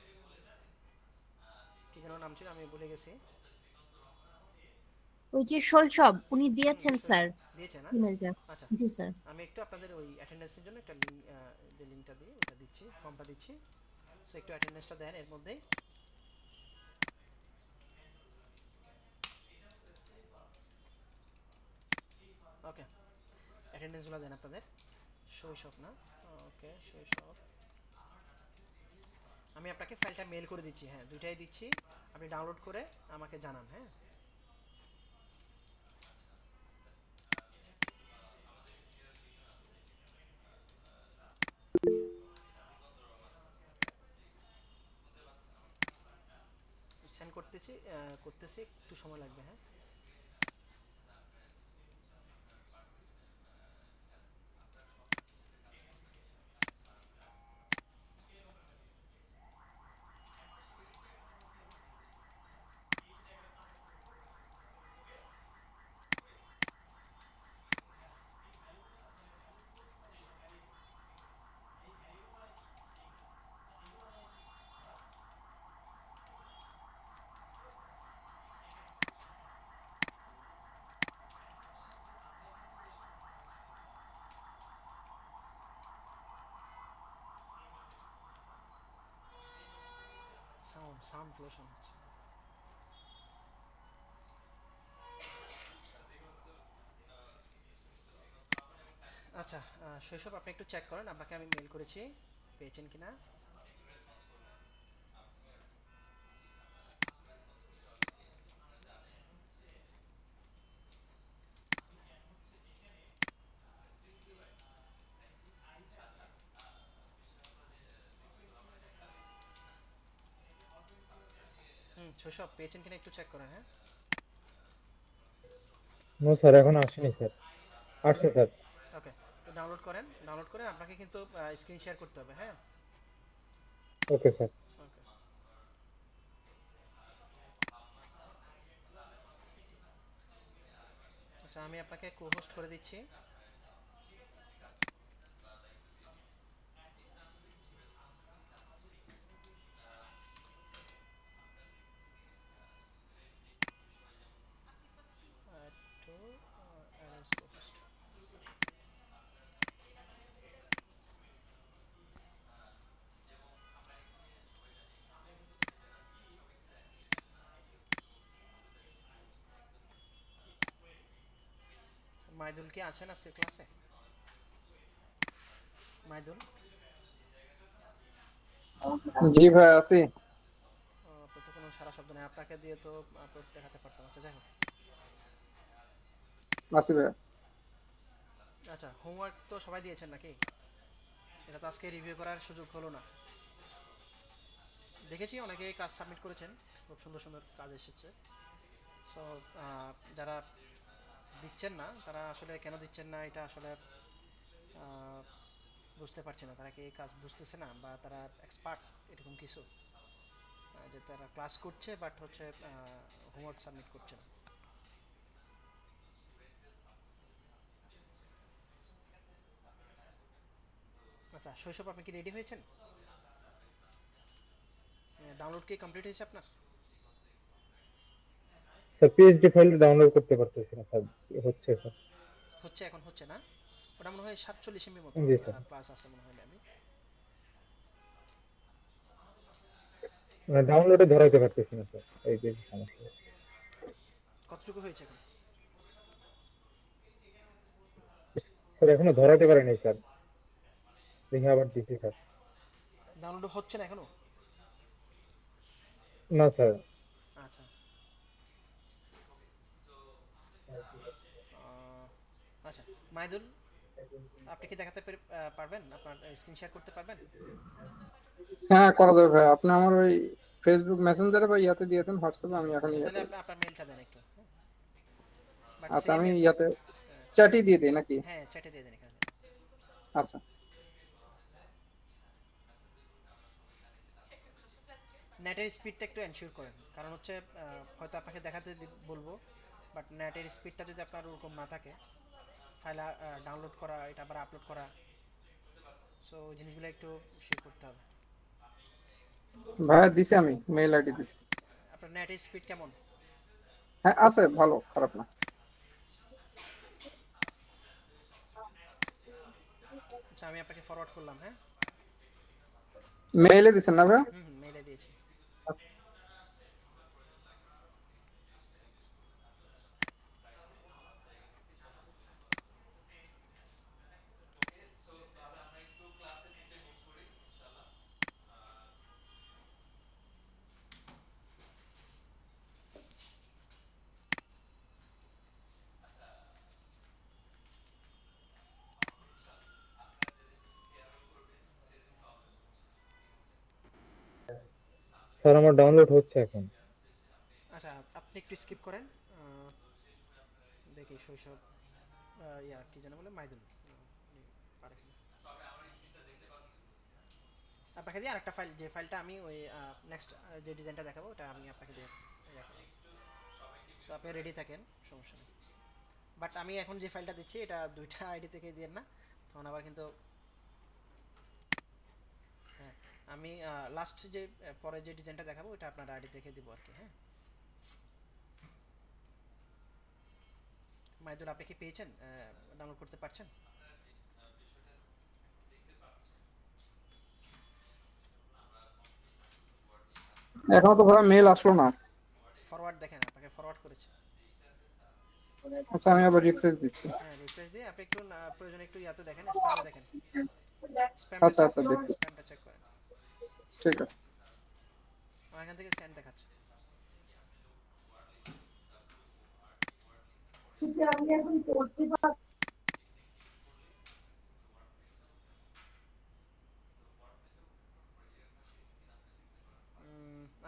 কি যেন নাম ছিল আমি ভুলে গেছি। ওই যে শৈশব উনি হুম, দিয়েছেন স্যার দিয়েছে না? ইমেলটা। আচ্ছা, জি স্যার। আমি একটু আপনাদের ওই অ্যাটেন্ডেন্সের জন্য একটা লিঙ্ক, যে লিঙ্কটা দিই ওটা দিচ্ছি, ফর্মটা দিচ্ছি। সো একটু অ্যাটেন্ডেন্সটা দেন এর মধ্যেই। ওকে, অ্যাটেন্ডেন্সগুলো দেন আপনাদের। শৈশব না? ওকে, শৈশব। আমি আপনাকে ফাইলটা মেল করে দিচ্ছি। হ্যাঁ, দুইটাই দিচ্ছি, আপনি ডাউনলোড করে আমাকে জানান। হ্যাঁ, সেন্ড করতেছি, করতেছি, একটু সময় লাগবে। হ্যাঁ, সাউন্ড ফ্লোশন হচ্ছে। আচ্ছা, শৈশব আপনি একটু চেক করেন, আপনাকে আমি মেল করেছি, পেয়েছেন কিনা। শৈশব পেয়েছেন কিনা একটু চেক করেন, হ্যাঁ। নো স্যার, এখন আসেনি স্যার। আসছে স্যার। ওকে, তো ডাউনলোড করেন, ডাউনলোড করে আপনাকে কিন্তু স্ক্রিন শেয়ার করতে হবে, হ্যাঁ। ওকে স্যার। ওকে, আচ্ছা আমি আপনাকে কো হোস্ট করে দিচ্ছি। একটু অ্যারেঞ্জ কো হোস্ট। মাইদুল কি আছেন আজকে ক্লাসে? মাইদুল, জি ভাই আছি। আপনার তো কোনো সারা শব্দ নেই, আপনাকে দিয়ে তো প্রোডাক্ট দেখাতে পারতাম। আচ্ছা যাই হোক, আছি ভাই। আচ্ছা হোমওয়ার্ক তো সবাই দিয়েছেন নাকি? এটা তো আজকে রিভিউ করার সুযোগ হলো না। দেখেছি অনেকেই কাজ সাবমিট করেছেন, খুব সুন্দর সুন্দর কাজ এসেছে। সো যারা দিচ্ছেন না তারা আসলে কেন দিচ্ছেন না এটা আসলে আহ, বুঝতে পারছি না। তারা কি এই কাজ বুঝতেছে না, বা তারা এক্সপার্ট এরকম কিছু, যে তারা ক্লাস করছে বাট হচ্ছে হোমওয়ার্ক সাবমিট করছে না। আচ্ছা শৈশব আপনি কি রেডি হয়েছেন? ডাউনলোড কি কমপ্লিট হয়েছে আপনার? স্যার পিএইচডি ফাইল ডাউনলোড করতে পারতেছি না স্যার। হচ্ছে স্যার। হচ্ছে, এখন হচ্ছে না? ওটা মনে হয় 47 এমবি মতো জি স্যার। প্লাস আছে মনে হয়। আমি মানে ডাউনলোডে ধরাইতে পারতেছি না স্যার, এই যে সমস্যা। কতটুকু হয়েছে এখন? স্যার এখনো ধরাইতে পারি নাই স্যার। দেখি আবার দিচ্ছি স্যার। ডাউনলোড হচ্ছে না এখনো? না স্যার। আচ্ছা, আচ্ছা মাইদুল, আপনি কি দেখাতে পারবেন, আপনার স্ক্রিন শেয়ার করতে পারবেন? হ্যাঁ করা যাবে ভাই, আপনি আমার ওই ফেসবুক মেসেঞ্জারে বা ইয়াতে দিয়েছেন, হোয়াটসঅ্যাপে আমি এখন আচ্ছা ইয়ে তাহলে করে আপনি দিই। আপনার মেলটা দেন একটু, হ্যাঁ। বাট আচ্ছা সেম আমি এস, ইয়াতে চ্যাটই দিয়ে দিই নাকি? হ্যাঁ চ্যাটে দিয়ে দেন এখানে। আচ্ছা। নেটের স্পিডটা একটু এনশিওর করেন, কারণ হচ্ছে হয়তো আপনাকে দেখাতে বলবো, বাট নেটের স্পিডটা যদি আপনার ওরকম না থাকে, ফাইল ডাউনলোড করা, এটা আবার আপলোড করা, সো ওই জিনিসগুলো একটু শেয়ার করতে হবে। ভাইয়া দিছি, আমি মেইল আইডি দিছি। আপনার নেটের স্পিড কেমন? হ্যাঁ আছে, ভালো, খারাপ না। আচ্ছা আমি আপনাকে ফরওয়ার্ড করলাম, হ্যাঁ। মেইলে দিছেন না ভাইয়া? হুম মেইলে দিয়েছি। স্যার আমার ডাউনলোড হচ্ছে এখন। আচ্ছা আপনি একটু স্কিপ করেন, দেখি শৈশব ইয়া কি যেন বলে, মাইদুল উনি পারে কিনা। আপনাকে দিয়ে আরেকটা ফাইল, যে ফাইলটা আমি ওই নেক্সট যে ডিজাইনটা দেখাবো ওটা আমি আপনাকে দিয়ে দেখাবো। সো আপনি রেডি থাকেন, সমস্যা নেই। বাট আমি এখন যে ফাইলটা দিচ্ছি এটা দুইটা আইডি থেকে দিয়েন না, তখন আবার কিন্তু। হ্যাঁ, আমি লাস্ট যে পরে যে ডিজাইনটা দেখাবো ওটা আপনার আইডি থেকে দিব আর কি, হ্যাঁ। মাইদুল আপনি কি পেয়েছেন, ডাউনলোড করতে পারছেন? এখনো তো ভাই মেল আসলো না। ফরওয়ার্ড দেখেন, আপনাকে ফরওয়ার্ড করেছে। আচ্ছা আমি আবার রিফ্রেশ দিচ্ছি। হ্যাঁ, রিফ্রেশ দিয়ে আপনি একটু প্রয়োজনে একটু ইয়াতে দেখেন, স্প্যামে দেখেন, আচ্ছা আচ্ছা দেখছি, স্প্যামটা চেক করেন। ঠিক আছে। আমার এখান থেকে সেন্ড দেখাচ্ছে।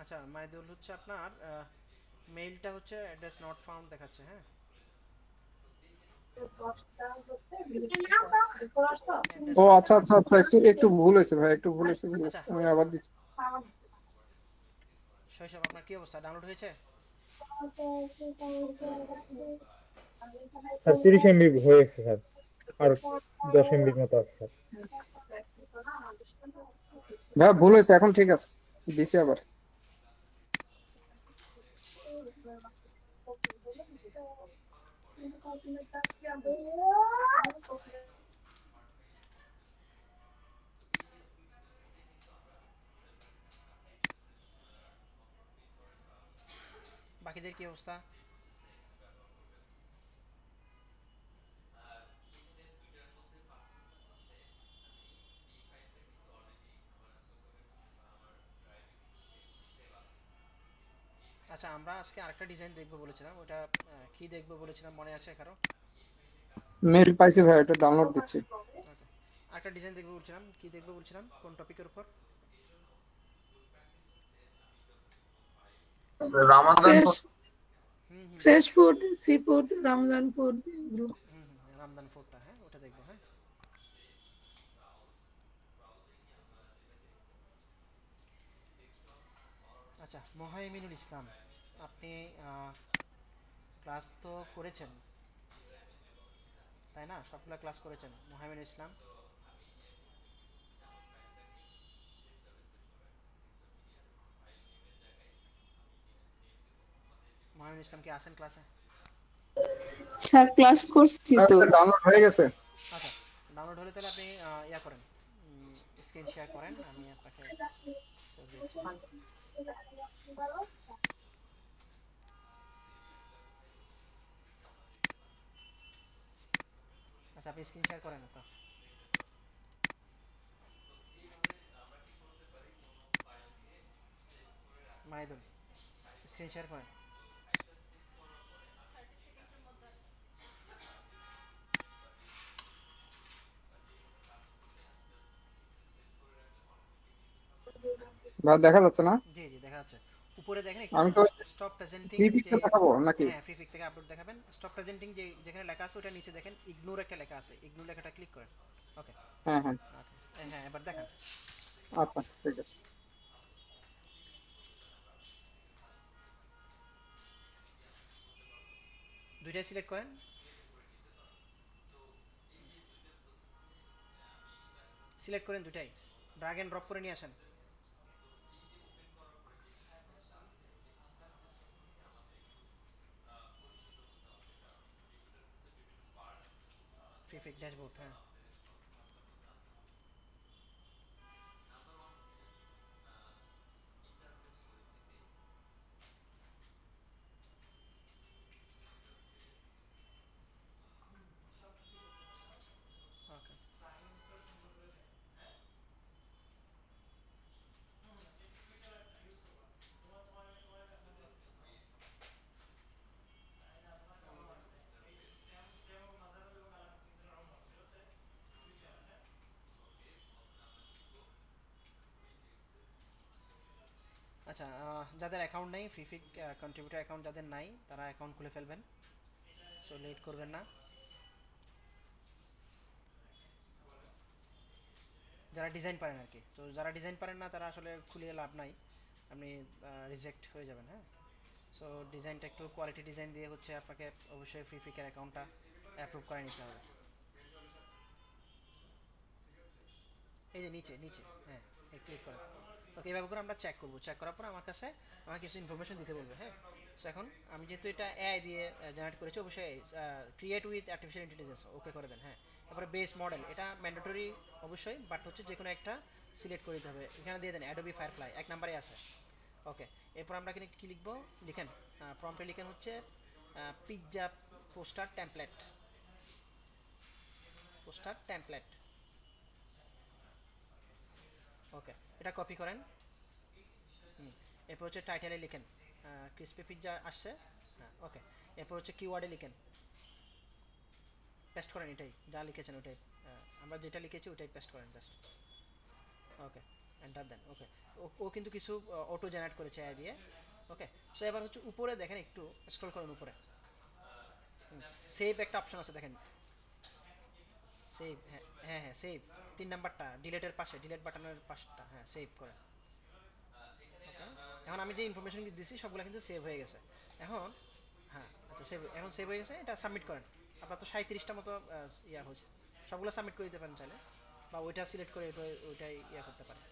আচ্ছা মাইদুল হচ্ছে আপনার মেইলটা হচ্ছে অ্যাড্রেস নট ফাউন্ড দেখাচ্ছে। হ্যাঁ, ও আচ্ছা আচ্ছা আচ্ছা, একটু একটু ভুল হয়েছে ভাই, একটু ভুল হয়েছে, আচ্ছা আমি আবার দিচ্ছি। শৈশব আপনার কি অবস্থা, ডাউনলোড হয়েছে? স্যার 30 MB হয়েছে স্যার, আর 10 MB মতো আছে স্যার। ভাই ভুল হয়েছে, এখন ঠিক আছে, দিছি আবার। বাকিদের কি অবস্থা? আচ্ছা আমরা আজকে আরেকটা ডিজাইন দেখবো বলেছিলাম, ওটা কি দেখবো বলেছিলাম মনে আছে কারো? মেল পাইছি ভাই, এটা ডাউনলোড দিচ্ছি। ওকে, আরেকটা ডিজাইন দেখবো বলছিলাম, কি দেখবো বলছিলাম, কোন টপিকের উপর? Ramadan fresh hmm hmm fresh food, sea food, Ramzan food এগুলো। রামদান ফোর্টটা, হ্যাঁ ওটা দেখবো। হ্যাঁ, আচ্ছা মোহাইমিনুল ইসলাম, আপনি ক্লাস তো করেছেন তাই না? সবগুলা ক্লাস করেছেন। মোহাইমিনুল ইসলাম, মোহাইমিনুল ইসলাম কি আছেন ক্লাসে? স্যার ক্লাস করছি তো। ডাউনলোড হয়ে গেছে। আচ্ছা, ডাউনলোড হলে তাহলে আপনি ইয়া করেন, স্ক্রিন শেয়ার করেন, আমি আপনাকে শেয়ার দিচ্ছি। আচ্ছা আপনি স্ক্রিন শেয়ার করেন আপনার। মাহিদুল স্ক্রিন শেয়ার করেন। ভাই দেখা যাচ্ছে না? জি জি দেখা যাচ্ছে, উপরে দেখেন আমি একটু তো স্টপ প্রেজেন্টিং ফ্রি যে, পিকচার দেখাবো নাকি? হ্যাঁ ফ্রি পিক থেকে আপলোড দেখাবেন। স্টপ প্রেজেন্টিং যে যেখানে লেখা আছে ওটা নিচে দেখেন ইগনোর একটা লেখা আছে, ইগনোর লেখাটা ক্লিক করেন। ওকে হ্যাঁ হ্যাঁ ওকে, হ্যাঁ এবার দেখান। আচ্ছা ঠিক আছে। দুইটাই সিলেক্ট করেন। সিলেক্ট করেন দুটাই, ড্র্যাগ এন্ড ড্রপ করে নিয়ে আসেন। ফ্রি পিক ড্যাশবোর্ড, হ্যাঁ ওকে। আচ্ছা যাদের অ্যাকাউন্ট নেই, ফ্রি পিক কন্ট্রিবিউটর অ্যাকাউন্ট যাদের নাই তারা অ্যাকাউন্ট খুলে ফেলবেন, সো লেট করবেন না। যারা ডিজাইন পারেন আর কি, তো যারা ডিজাইন পারেন না তারা আসলে খুলিয়ে লাভ নাই, আপনি রিজেক্ট হয়ে যাবেন। হ্যাঁ, সো ডিজাইনটা একটু কোয়ালিটি ডিজাইন দিয়ে হচ্ছে আপনাকে অবশ্যই ফ্রি পিকের অ্যাকাউন্টটা অ্যাপ্রুভ করে নিতে হবে। এই যে নিচে নিচে, হ্যাঁ ক্লিক করেন। ওকে, এইভাবে করে আমরা চেক করবো, চেক করার পর আমার কাছে আমাকে কিছু ইনফরমেশন দিতে বলবে। হ্যাঁ, সো এখন আমি যেহেতু এটা এআই দিয়ে জেনারেট করেছি, অবশ্যই ক্রিয়েট উইথ আর্টিফিশিয়াল ইন্টেলিজেন্স ওকে করে দেন। হ্যাঁ, তারপরে বেস মডেল এটা ম্যান্ডেটরি অবশ্যই, বাট হচ্ছে যে কোনো একটা সিলেক্ট করে দিতে হবে। এখানে দিয়ে দেন অ্যাডোবি ফায়ারফ্লাই, এক নাম্বারে আছে। ওকে, এরপর আমরা এখানে কি লিখবো, লিখেন প্রম্পটে লিখেন হচ্ছে pizza poster template, poster template. Okay, এটা কপি করেন। এরপর হচ্ছে টাইটেলে লিখেন ক্রিসপি পিৎজা আসছে, হ্যাঁ ওকে। এরপর হচ্ছে কিওয়ার্ডে লিখেন, পেস্ট করেন এটাই যা লিখেছেন ওটাই, আমরা যেটা লিখেছি ওটাই পেস্ট করেন জাস্ট। ওকে, এন্টার দেন। ওকে, ও কিন্তু কিছু অটো জেনারেট করেছে এআই দিয়ে। ওকে, সো এবার হচ্ছে উপরে দেখেন, একটু স্ক্রল করেন উপরে, সেভ একটা অপশন আছে দেখেন, সেভ, হ্যাঁ হ্যাঁ হ্যাঁ সেভ 3 নাম্বারটা ডিলেটের পাশে, ডিলেট বাটনের পাশটা, হ্যাঁ সেভ করেন। ওকে, এখন আমি যে ইনফরমেশন দিচ্ছি সবগুলো কিন্তু সেভ হয়ে গেছে। এখন হ্যাঁ আচ্ছা সেভ, এখন সেভ হয়ে গেছে, এটা সাবমিট করেন। আপনার তো 37টা মতো ইয়া হয়েছে, সবগুলো সাবমিট করে দিতে পারেন চাইলে, বা ওইটা সিলেক্ট করে ওইটাই ইয়া করতে পারেন।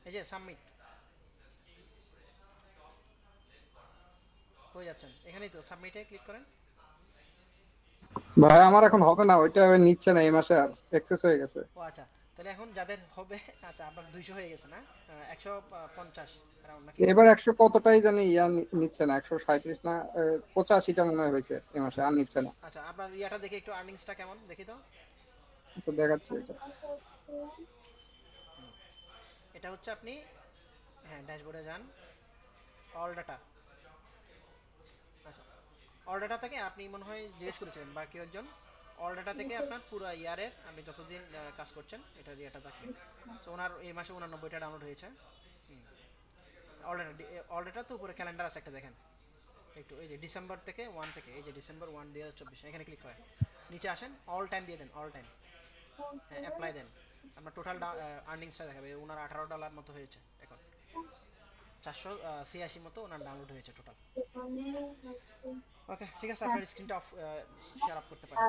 এই যে সাবমিট হয়ে যাচ্ছেন, এখানেই তো সাবমিটে ক্লিক করেন। ভাই আমার এখন হবে না, ওইটা নিচ্ছে না এই মাসে, আর এক্সেস হয়ে গেছে। ও আচ্ছা, তাহলে এখন যাদের হবে, আচ্ছা আপনার 200 হয়ে গেছে না, 150 রাউন্ড নাকি? এবার 100 কতটাই জানি নিচ্ছে না, 137 না 85টা মনে হয় হয়েছে এই মাসে, আর নিচ্ছে না। আচ্ছা আপনার ইয়াটা দেখে একটু আর্নিংসটা কেমন দেখি তো। আচ্ছা দেখাচ্ছি এটা। এটা হচ্ছে আপনি, হ্যাঁ ড্যাশবোর্ডে যান, অল ডাটা। আচ্ছা, অল ডাটা থেকে আপনি মনে হয় জিজ্ঞেস করেছিলেন বা কেউ একজন, অল ডাটা থেকে আপনার পুরো ইয়ারের আপনি যতদিন কাজ করছেন এটা ইয়েটা থাকে। সো ওনার এই মাসে 89টা ডাউনলোড হয়েছে। অল ডাটা তো উপরে ক্যালেন্ডার আছে একটা দেখেন একটু, এই যে ডিসেম্বর থেকে 1 থেকে, এই যে ডিসেম্বর 1 2024, এখানে ক্লিক করেন, নিচে আসেন, অল টাইম দিয়ে দেন, অল টাইম, হ্যাঁ অ্যাপ্লাই দেন। আপনার টোটাল আর্নিংসটা দেখাবে, ওনার $18 মতো হয়েছে এখন, 486 মতো ওনার ডাউনলোড হয়েছে টোটাল। ওকে ঠিক আছে, আপনার স্ক্রিনটা অফ শেয়ার অফ করতে পারেন।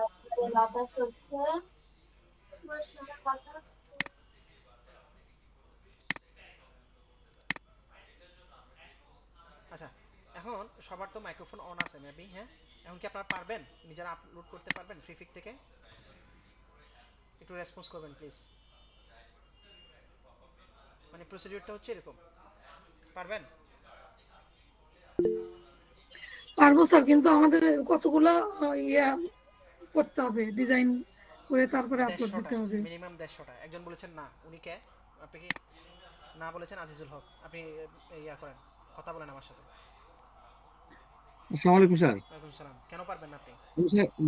আচ্ছা, এখন সবার তো মাইক্রোফোন অন আছে মেবি, হ্যাঁ এখন কি আপনারা পারবেন নিজেরা আপলোড করতে পারবেন ফ্রিফিক থেকে? একটু রেসপন্স করবেন প্লিজ, মানে প্রসিডিউরটা হচ্ছে এরকম, পারবেন? পারবো স্যার, কিন্তু আমাদের কতগুলা ইয়া করতে হবে, ডিজাইন করে তারপরে আপলোড দিতে হবে। মিনিমাম 150টা। একজন বলেছেন না, উনি কে? আপনি কি না বলেছেন? আজিজুল হক, আপনি ইয়া করেন, কথা বলেন আমার সাথে। আসসালামু আলাইকুম স্যার। ওয়ালাইকুম সালাম। কেন পারবেন না আপনি?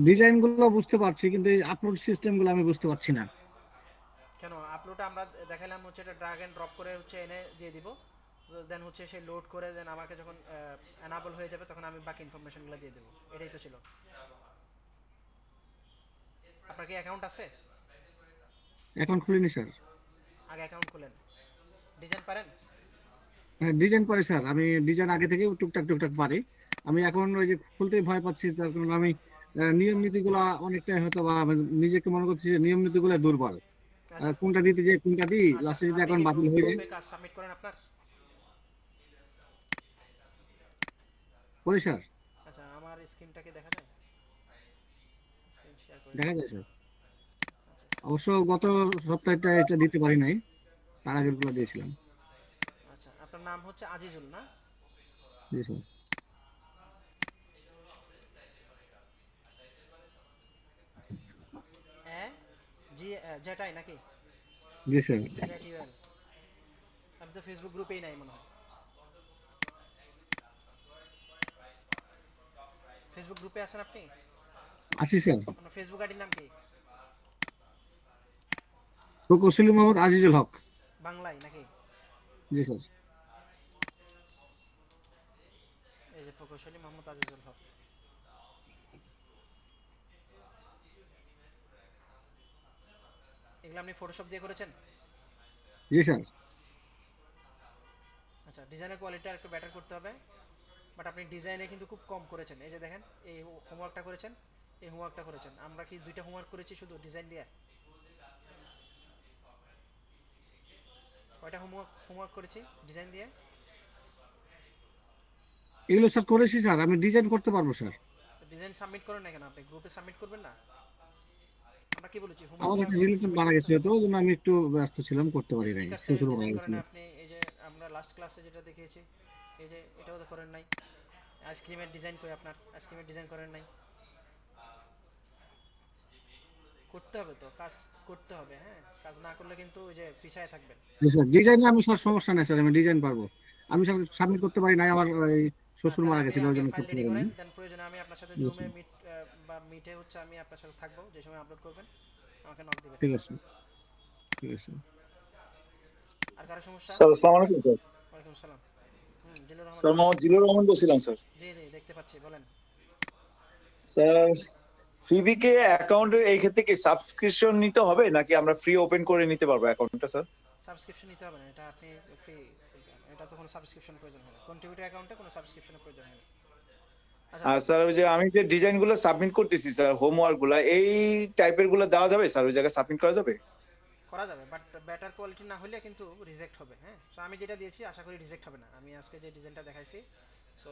ডিজাইন গুলো বুঝতে পারছি, কিন্তু এই আপলোড সিস্টেম গুলো আমি বুঝতে পারছি না। কেন আপলোডটা আমরা দেখাইলাম হচ্ছে এটা ড্র্যাগ এন্ড ড্রপ করে হচ্ছে এনে দিয়ে দিব, দেন হচ্ছে সে লোড করে, দেন আমাকে যখন এনাবল হয়ে যাবে তখন আমি বাকি ইনফরমেশনগুলো দিয়ে দেবো, এটাই তো ছিল। আপনার কি অ্যাকাউন্ট আছে? অ্যাকাউন্ট খুলিনি স্যার। আগে অ্যাকাউন্ট খুলেন। ডিজাইন পারেন? ডিজাইন পারি স্যার, আমি ডিজাইন আগে থেকে টুকটাক টুকটাক পারি। আমি এখন ওই যে খুলতেই ভয় পাচ্ছি, তার কারণ আমি নিয়ম নীতিগুলো অনেকটাই হয়তো বা আমি নিজেকে মনে করছি যে নিয়ম নীতিগুলো দুর্বল। কোনটা দিতে যে কোনটা দিই, লাস্টে যদি অ্যাকাউন্ট বাতিল হয়ে যায়। কাজ সাবমিট করেন আপনার? করি স্যার। আচ্ছা, আমার স্ক্রিনটাকে দেখা যায়? স্ক্রিন শেয়ার করে দেখা যায় স্যার। অবশ্য গত সপ্তাহটা এটা দিতে পারি নাই, তার আগের গুলো দিয়েছিলাম। আচ্ছা, আপনার নাম হচ্ছে আজিজুল না? জি স্যার। জি যেটাই নাকি? জি স্যার। জেটিওয়েল। আমি তো ফেসবুক গ্রুপেই নাই মনে হয়। ফেসবুক গ্রুপে আছেন আপনি? আছি স্যার। আপনার ফেসবুক আইডির নাম কি? প্রকৌশলী মোহাম্মদ আজিজুল হক। বাংলায় নাকি? জি স্যার। এই যে প্রকৌশলী মোহাম্মদ আজিজুল হক। এগুলো আপনি ফটোশপ দিয়ে করেছেন? জি স্যার। আচ্ছা, ডিজাইনের কোয়ালিটিটা একটু বেটার করতে হবে, বাট আপনি ডিজাইনে কিন্তু খুব কম করেছেন। এই যে দেখেন, এই হোমওয়ার্কটা করেছেন, এই হোমওয়ার্কটা করেছেন। আমরা কি 2টা হোমওয়ার্ক করেছি শুধু ডিজাইন দিয়ে? কয়টা হোমওয়ার্ক করেছি ডিজাইন দিয়ে? এগুলো স্যার করেছি স্যার, আমি ডিজাইন করতে পারবো স্যার। ডিজাইন সাবমিট করেন না কেন? আপনি গ্রুপে সাবমিট করবেন না? আমরা কি বলেছি? আমার একটা রিলেশন মারা গেছে, তো ওই জন্য আমি একটু ব্যস্ত ছিলাম, করতে পারি নাই। ডিজাইন করেন আপনি। এই যে আমরা লাস্ট ক্লাসে যেটা দেখিয়েছি, এই যে এটাও তো করেন নাই। আইসক্রিমের ডিজাইন করে আপনার আইসক্রিমের ডিজাইন করেন নাই। করতে হবে তো, কাজ করতে হবে। হ্যাঁ, কাজ না করলে কিন্তু ওই যে পিছায় থাকবেন। স্যার ডিজাইনে আমি স্যার সমস্যা নাই স্যার, আমি ডিজাইন পারবো। আমি স্যার সাবমিট করতে পারি নাই, আমার ওই শ্বশুর তাহলে মারা আপনি গেছিল, ওই আগে জন্য ফাইল করতে রেডি পারিনি। করেন, দেন প্রয়োজনে আমি আপনার সাথে Yes, জুমে sir. মিট বা মিটে হচ্ছে আমি আপনার সাথে থাকবো, যে সময় আপলোড করবেন আমাকে নক দিবেন। ঠিক আছে, ঠিক আছে। আর কারো সমস্যা? স্যার আসসালামু আলাইকুম স্যার। ওয়ালাইকুম সালাম। জিলুর রহমান স্যার বলেন। মোহাম্মদ জিলুর রহমান বলছিলাম স্যার। জি জি, দেখতে পাচ্ছি, বলেন। স্যার ফ্রিবিকে অ্যাকাউন্টের এই ক্ষেত্রে কি সাবস্ক্রিপশন নিতে হবে নাকি আমরা ফ্রি ওপেন করে নিতে পারবো অ্যাকাউন্টটা স্যার? সাবস্ক্রিপশন নিতে হবে না, এটা আপনি ফ্রি। এটা তো কোনো সাবস্ক্রিপশন প্রয়োজন হয় না, কন্ট্রিবিউটর অ্যাকাউন্টে কোনো সাবস্ক্রিপশনের প্রয়োজন হয় না। আচ্ছা, আর স্যার ওই যে আমি যে ডিজাইন গুলো সাবমিট করতেছি স্যার, হোমওয়ার্ক গুলা এই টাইপের গুলো দেওয়া যাবে স্যার, ওই জায়গায় সাবমিট করা যাবে? করা যাবে, বাট বেটার কোয়ালিটি না হলে কিন্তু রিজেক্ট হবে। হ্যাঁ, সো আমি যেটা দিয়েছি আশা করি রিজেক্ট হবে না। আমি আজকে যে ডিজাইনটা দেখাইছি, সো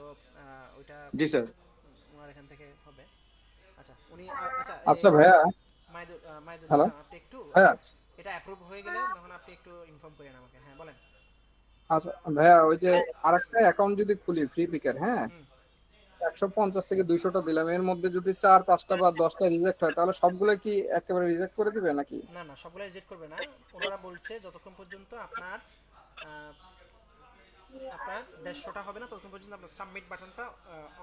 ওইটা জি স্যার। ওনার এখান থেকে হবে। আচ্ছা, উনি আচ্ছা আচ্ছা ভাইয়া, মাইদুল হ্যালো ইসলাম, আপনি একটু ভাইয়া। এটা অ্যাপ্রুভ হয়ে গেলে তখন আপনি একটু ইনফর্ম করেন আমাকে। হ্যাঁ বলেন। আচ্ছা ভাইয়া, ওই যে আরেকটা অ্যাকাউন্ট যদি খুলি ফ্রি পিকের, হ্যাঁ, হুম। 150 থেকে 200টা দিলাম, এর মধ্যে যদি 4, 5টা বা 10টা রিজেক্ট হয়, তাহলে সবগুলো কি একেবারে রিজেক্ট করে দিবে নাকি? না না, সবগুলো রিজেক্ট করবে না। ওনারা বলছে যতক্ষণ পর্যন্ত আপনার আহ, আপনার 150টা হবে না ততক্ষণ পর্যন্ত আপনার সাবমিট বাটনটা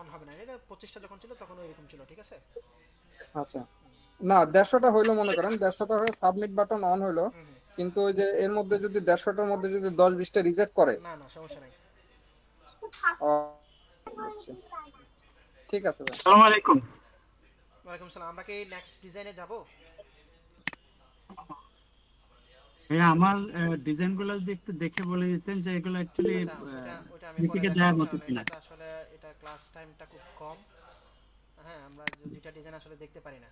অন হবে না। এটা 25টা যখন ছিল তখন এরকম ছিল, ঠিক আছে? আচ্ছা, না 150টা হইলো, মনে করেন 150টা হয়ে সাবমিট বাটন অন হইলো, হুম হুম। কিন্তু ওই যে এর মধ্যে যদি 150টার মধ্যে যদি 10-20টা রিজেক্ট করে। না না, সমস্যা নাই। ও, আচ্ছা, ঠিক আছে ভাই। আসসালামু আলাইকুম। ওয়ালাইকুম সালাম। আমরা কি নেক্সট ডিজাইনে যাব? ভাইয়া আমার ডিজাইন গুলো যদি একটু দেখে বলে দিতেন যে এগুলো অ্যাকচুয়ালি আচ্ছা, ওইটা আমি পরে মিটিকে দেখাবো, দেওয়ার মতো কারণ কিনা। এটাতে আসলে এটা ক্লাস টাইমটা খুব কম। হ্যাঁ, আমরা দুইটা ডিজাইন আসলে দেখতে পারি না,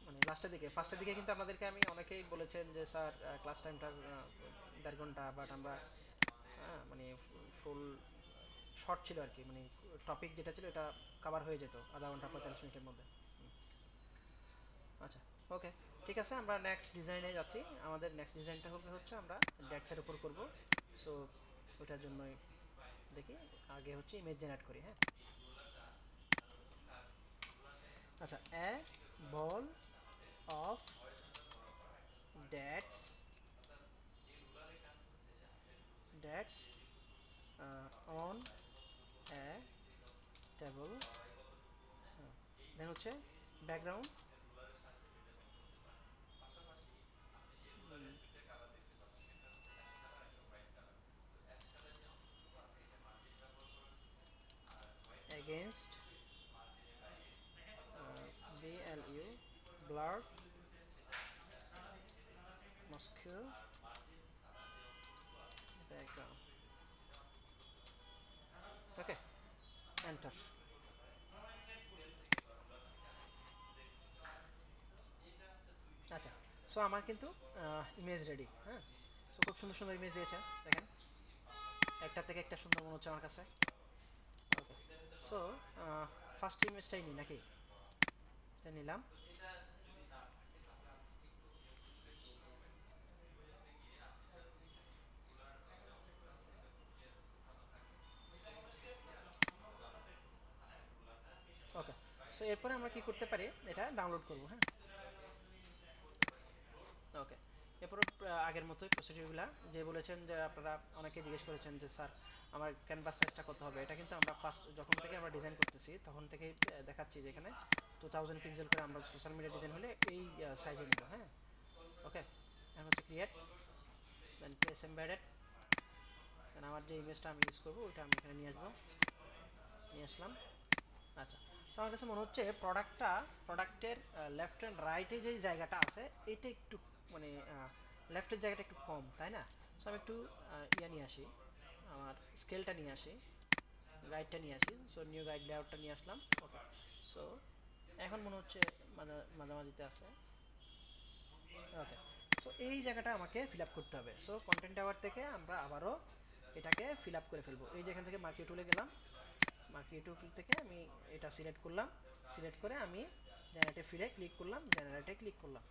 মানে লাস্টের দিকে। ফার্স্টের দিকে কিন্তু আপনাদেরকে আমি অনেকেই বলেছেন যে স্যার ক্লাস টাইমটা 1.5 ঘন্টা, বাট আমরা মানে ফুল শর্ট ছিল আর কি, মানে টপিক যেটা ছিল এটা কভার হয়ে যেত আধা ঘন্টা 45 মিনিটের মধ্যে। আচ্ছা, ওকে, ঠিক আছে, আমরা নেক্সট ডিজাইনে যাচ্ছি। আমাদের নেক্সট ডিজাইনটা হবে হচ্ছে আমরা ডেক্সের উপর করব। সো ওটার জন্যই দেখি আগে হচ্ছে ইমেজ জেনারেট করি। হ্যাঁ, আচ্ছা, a ball of dates on a table, then হচ্ছে background against BLU blur Moscow background. Okay, enter. আচ্ছা, সো আমার কিন্তু ইমেজ রেডি। হ্যাঁ, সো খুব সুন্দর সুন্দর ইমেজ দিয়েছে, দেখেন একটা থেকে একটা সুন্দর মনে হচ্ছে আমার কাছে। ওকে, সো ফার্স্ট ইমেজটাই নিই নাকি? এটা নিলাম। ওকে, সো এরপরে আমরা কি করতে পারি, এটা ডাউনলোড করব। হ্যাঁ, ওকে, এরপর আগের মতোই প্রসিডিউরগুলো যে বলেছেন, যে আপনারা অনেকে জিজ্ঞেস করেছেন যে স্যার আমার ক্যানভাস সাইজটা কত হবে। এটা কিন্তু আমরা ফার্স্ট যখন থেকে আমরা ডিজাইন করতেছি তখন থেকে দেখাচ্ছি যে এখানে 2000 পিক্সেল করে আমরা সোশ্যাল মিডিয়া ডিজাইন হলে এই সাইজে নিব। হ্যাঁ, ওকে, এখন হচ্ছে ক্রিয়েট, দেন প্লেস এমবেডেড, দেন আমার যে ইমেজটা আমি ইউজ করবো ওইটা আমি এখানে নিয়ে আসলাম। আচ্ছা, সো আমার কাছে মনে হচ্ছে প্রোডাক্টের লেফট অ্যান্ড রাইটে যেই জায়গাটা আছে এটা একটু মানে লেফটের জায়গাটা একটু কম, তাই না? সো আমি একটু নিয়ে আসি, আমার স্কেলটা নিয়ে আসি, গাইডটা নিয়ে আসি। সো নিউ গাইড লেআউটটা নিয়ে আসলাম। ওকে, সো এখন মনে হচ্ছে মাঝামাঝিতে আছে। ওকে, সো এই জায়গাটা আমাকে ফিল আপ করতে হবে। সো কন্টেন্ট টাওয়ার থেকে আমরা আবারও এটাকে ফিল আপ করে ফেলবো। এই যেখান থেকে মার্কেট টুলে গেলাম, মার্কেট টুল থেকে আমি এটা সিলেক্ট করলাম, সিলেক্ট করে আমি জেনারেটে ফিরে ক্লিক করলাম, জেনারেটে ক্লিক করলাম।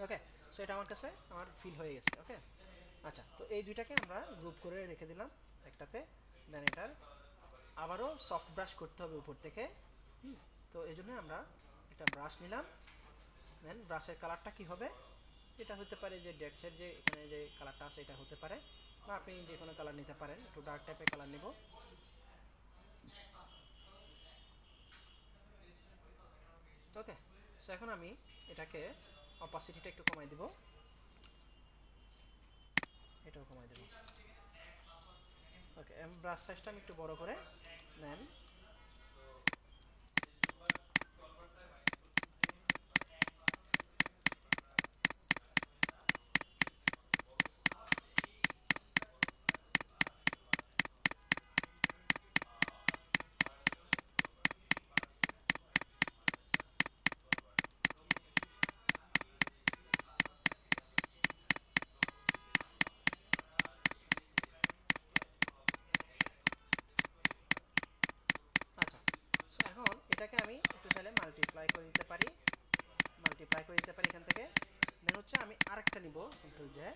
ওকে, সো এটা আমার কাছে আমার ফিল হয়ে গেছে। ওকে, আচ্ছা, তো এই দুইটাকে আমরা গ্রুপ করে রেখে দিলাম একটাতে। দেন এটার আবারও সফট ব্রাশ করতে হবে উপর থেকে। তো এই জন্য আমরা একটা ব্রাশ নিলাম। দেন ব্রাশের কালারটা কি হবে, এটা হতে পারে যে ডেটসের যে এখানে যে কালারটা আছে এটা হতে পারে, বা আপনি যে কোনো কালার নিতে পারেন। একটু ডার্ক টাইপের কালার নিব। ওকে, সো এখন আমি এটাকে অপাসিটিটা একটু কমাই দিব, এটাও কমাই দেব। ওকে, ব্রাশ সাইজটা আমি একটু বড় করে নেন। আচ্ছা, সো এখন এটাকে আমি একটু চাইলে মাল্টিপ্লাই করে দিতে পারি, এখান থেকে। দেন হচ্ছে আমি আরেকটা নিব কন্ট্রোল জে।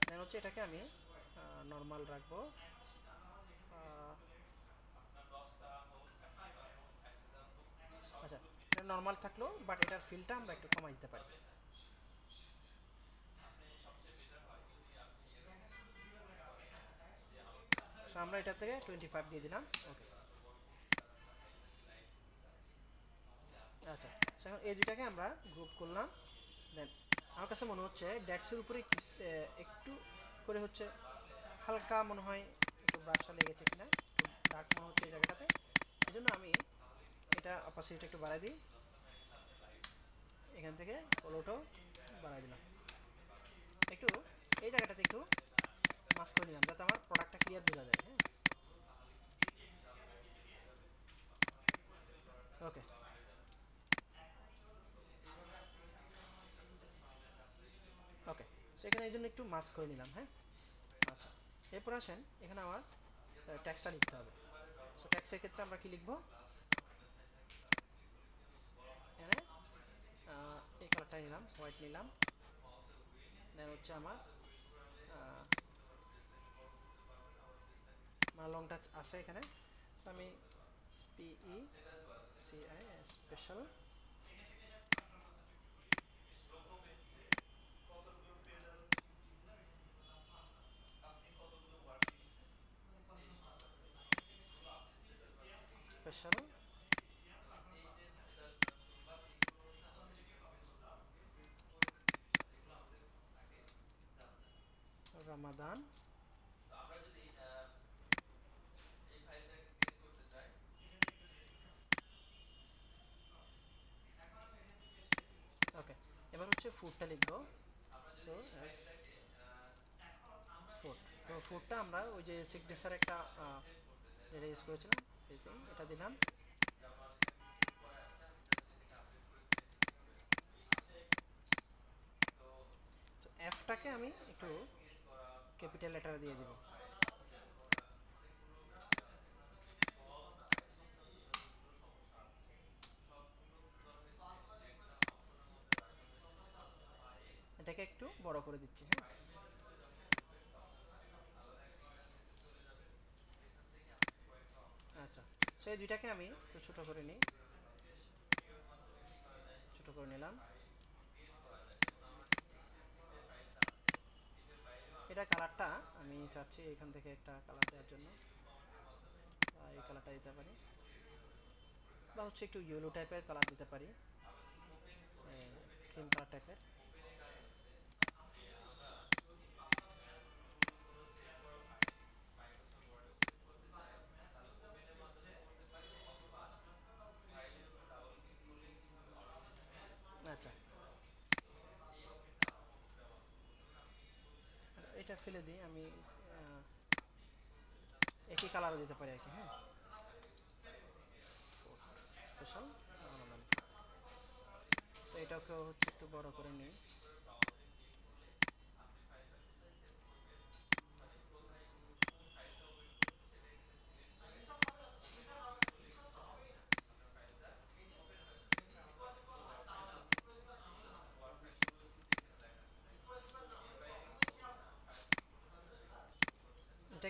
দেন হচ্ছে এটাকে আমি নর্মাল রাখবো। আচ্ছা, এটা নর্মাল থাকলো, বাট এটার ফিলটা আমরা একটু কমাই দিতে পারি। সো আমরা এটা থেকে 25 দিয়ে দিলাম। ওকে, আচ্ছা, এখন এই দুইটাকে আমরা গ্রুপ করলাম। দেন আমার কাছে মনে হচ্ছে ড্যাটসের উপরে একটু করে হচ্ছে হালকা মনে হয় একটু ব্রাশটা লেগেছে কিনা, একটু ডার্ক মনে হচ্ছে এই জায়গাটাতে। এই জন্য আমি এটা অপাসিটিটা একটু বাড়াই দিই, এখান থেকে কলোটাও বাড়াই দিলাম একটু, এই জায়গাটাতে একটু মাস্ক করে নিলাম যাতে আমার প্রোডাক্টটা ক্লিয়ার বোঝা যায়। হ্যাঁ, ওকে, ওকে, সেখানে এই জন্য একটু মাস্ক করে নিলাম। হ্যাঁ, আচ্ছা, এরপর আসেন এখানে আমার ট্যাক্সটা লিখতে হবে। সো ট্যাক্সের ক্ষেত্রে আমরা কি লিখবো, এখানে এই কালারটা নিলাম, হোয়াইট নিলাম। দেন হচ্ছে আমার লং টাচ আছে এখানে, তো আমি PECI স্পেশাল স্পেশাল রমাদান ওকে, এবার হচ্ছে ফুডটা লিখবো। সো ফুড, তো ফুডটা আমরা ওই যে সিগনেচার একটা যেটা ইউজ করেছিলাম এটা দিলাম। তো এফটাকে আমি একটু ক্যাপিটাল লেটার দিয়ে দিব। এটাকে একটু বড় করে দিচ্ছি। হ্যাঁ, আচ্ছা, সেই দুইটাকে আমি একটু ছোট করে নিই, ছোট করে নিলাম। এটা কালারটা আমি চাচ্ছি এখান থেকে একটা কালার দেওয়ার জন্য, এই কালারটা দিতে পারি, বা হচ্ছে একটু ইয়েলো টাইপের কালার দিতে পারি, ক্রিম কালার টাইপের। আচ্ছা, এটা ফেলে দিই, আমি একই কালারও দিতে পারি আর কি। হ্যাঁ, স্পেশাল, তো এটাকে হচ্ছে একটু বড় করে নিই।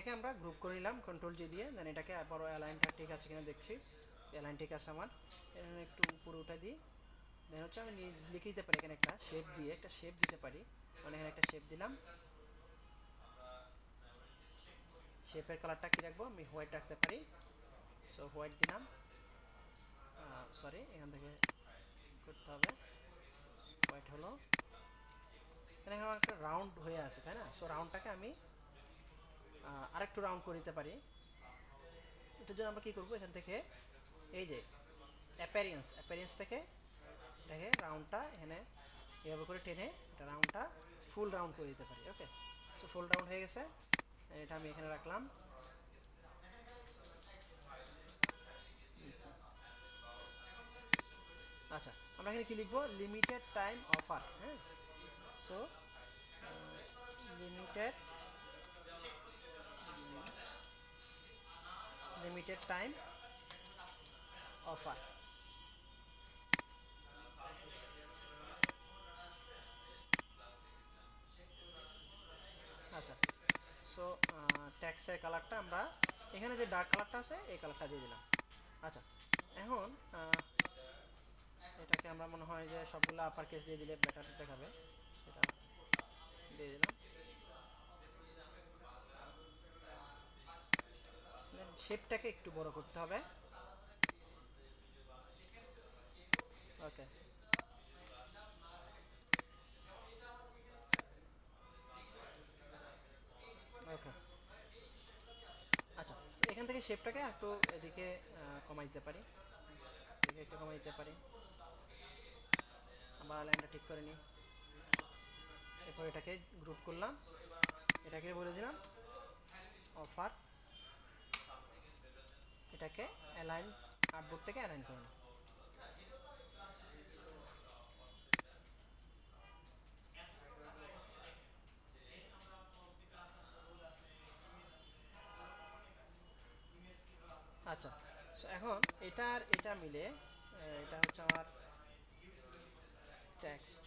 এটাকে আমরা গ্রুপ করে নিলাম কন্ট্রোল জি দিয়ে, দেন এটাকে আবার অ্যালাইনটা ঠিক আছে কিনা দেখছি, অ্যালাইন ঠিক আছে আমার, এখানে একটু উপরে উঠে দিই, দেন হচ্ছে আমি লিখে দিতে পারি এখানে একটা শেপ দিয়ে, একটা শেপ দিতে পারি, মানে এখানে একটা শেপ দিলাম, শেপের কালারটা কী রাখবো, আমি হোয়াইট রাখতে পারি, সো হোয়াইট দিলাম, সরি এখান থেকে করতে হবে, হোয়াইট হলো, এখানে আমার একটা রাউন্ড হয়ে আছে তাই না, সো রাউন্ডটাকে আমি আরেকটু রাউন্ড করে দিতে পারি। এটার জন্য আমরা কী করবো, এখান থেকে এই যে অ্যাপিয়ারেন্স থেকে দেখে রাউন্ডটা এখানে এভাবে করে টেনে এটা রাউন্ডটা ফুল রাউন্ড করে দিতে পারি। ওকে, সো ফুল রাউন্ড হয়ে গেছে, এটা আমি এখানে রাখলাম। আচ্ছা, আমরা এখানে কি লিখবো, লিমিটেড টাইম অফার। হ্যাঁ, সো লিমিটেড টাইম অফার। আচ্ছা, সো ট্যাক্সের কালারটা আমরা এখানে যে ডার্ক কালারটা আছে এই কালারটা দিয়ে দিলাম। আচ্ছা, এখন এটাকে আমরা মনে হয় যে সবগুলো আপার কেস দিয়ে দিলে বেটার দেখাবে, সেটা দিয়ে দিলাম। দেন শেপটাকে একটু বড় করতে হবে। ওকে, ওকে, আচ্ছা, এখান থেকে শেপটাকে একটু এদিকে কমাই দিতে পারি, এদিকে একটু কমাই দিতে পারি, আবার লাইনটা ঠিক করে নিই। এরপর এটাকে গ্রুপ করলাম, এটাকে বলে দিলাম অফার, এটাকে অ্যালাইন, আর্টবোর্ড থেকে অ্যালাইন করে নিই। আচ্ছা, সো এখন এটা আর এটা মিলে এটা হচ্ছে আমার টেক্সট।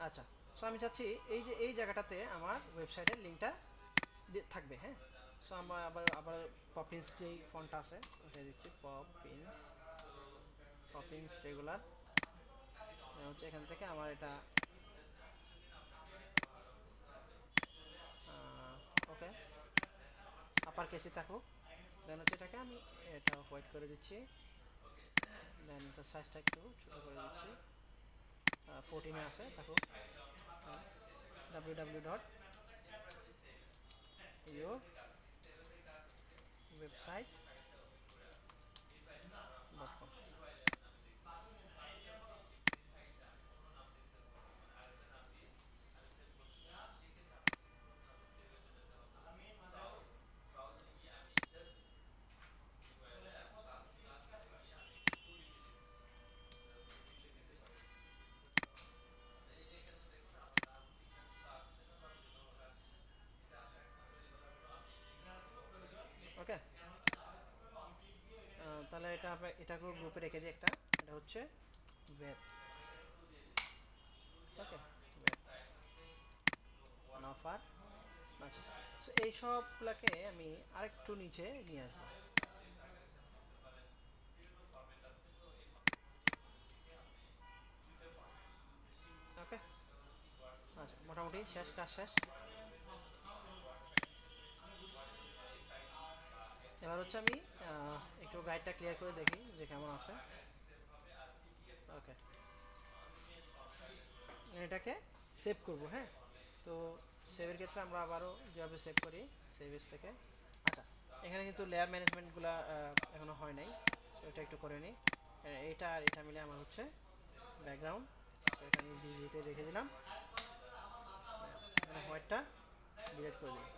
আচ্ছা, সো আমি চাচ্ছি এই যে এই জায়গাটাতে আমার ওয়েবসাইটের লিঙ্কটা থাকবে। হ্যাঁ, সো আমরা আবার পপিন্স যেই ফন্টটা আছে ওটা দিচ্ছি, পপিন্স রেগুলার, হচ্ছে এখান থেকে আমার এটা ওকে আপার কেসে থাকুক। দেন হচ্ছে এটাকে আমি এটা হোয়াইট করে দিচ্ছি, দেন এটা সাইজটা একটু ছোটো করে দিচ্ছি, 14-এ আছে থাকুক। www.yourwebsite.com। ওকে, তাহলে এটা এটাকেও গ্রুপে রেখে দিই একটা, এটা হচ্ছে ওয়েব। ওকে, ওয়েব অফার। আচ্ছা, সো এই সবগুলোকে আমি আরেকটু নিচে নিয়ে আসবো। ওকে, আচ্ছা, মোটামুটি শেষ, কাজ শেষ। এবার হচ্ছে আমি একটু গাইডটা ক্লিয়ার করে দেখি যে কেমন আছে। ওকে, এটাকে সেভ করব। হ্যাঁ, তো সেভের ক্ষেত্রে আমরা আবারও যেভাবে সেভ করি সেভেজ থেকে। আচ্ছা, এখানে কিন্তু লেয়ার ম্যানেজমেন্টগুলো এখনও হয় নাই, তো এটা একটু করে নিই। এইটা আর এটা মিলে আমার হচ্ছে ব্যাকগ্রাউন্ড, তো এটা আমি ডিজিতে রেখে দিলাম, এখানে হোয়াইটটা ডিলিট করে দিই,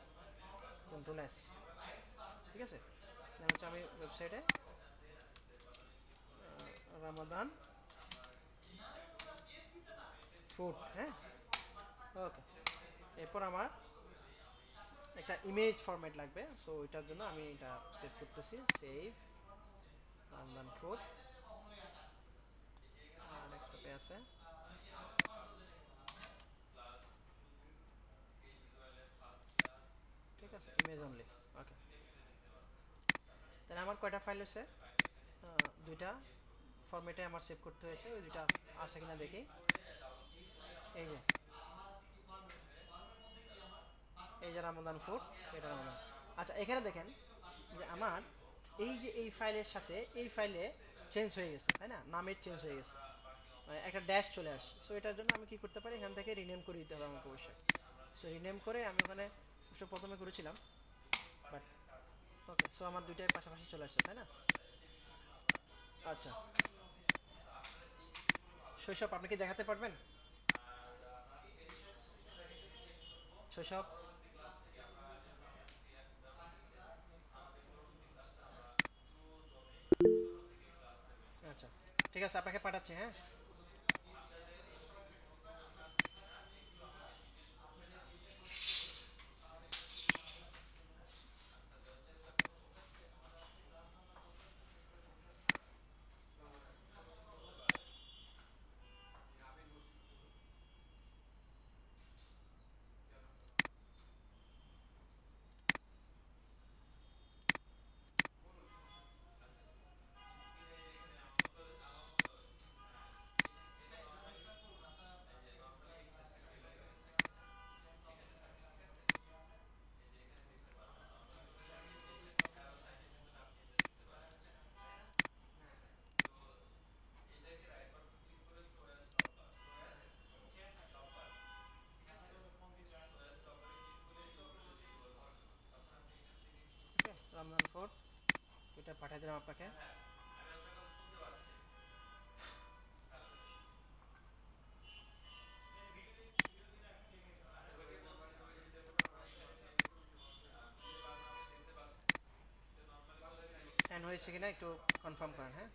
Ctrl+S। ঠিক আছে, দেন হচ্ছে আমি ওয়েবসাইটে রামাদান ফুড। হ্যাঁ, ওকে, এরপর আমার একটা ইমেজ ফরম্যাট লাগবে, সো এটার জন্য আমি এটা সেভ করতেছি, সেভ রামদান ফুড। ডেস্কটপে আছে, ঠিক আছে, ইমেজ অনলি। ওকে, তাহলে আমার কয়টা ফাইল হচ্ছে? দুইটা ফরম্যাটে আমার সেভ করতে হয়েছে, ওই দুইটা আছে কিনা দেখি। এই যে এই যে রামদান ফুড, এটা রামদান। আচ্ছা, এখানে দেখেন যে আমার এই যে এই ফাইলের সাথে এই ফাইলে চেঞ্জ হয়ে গেছে, তাই না? নামের চেঞ্জ হয়ে গেছে, মানে একটা ড্যাশ চলে আসে। সো এটার জন্য আমি কি করতে পারি, এখান থেকে রিনেম করে দিতে হবে আমাকে অবশ্যই। সো রিনেম করে আমি ওখানে অবশ্য প্রথমে করেছিলাম, বাট ওকে, সো আমার দুইটাই পাশাপাশি চলে আসছে, তাই না? আচ্ছা, শৈশব আপনি কি দেখাতে পারবেন? শৈশব, আচ্ছা ঠিক আছে, আপনাকে পাঠাচ্ছি, হ্যাঁ। ওকে, রমজান ফোর্ট, এটা পাঠিয়ে দিলাম আপনাকে। সেন্ড হয়েছে কিনা একটু কনফার্ম করেন, হ্যাঁ।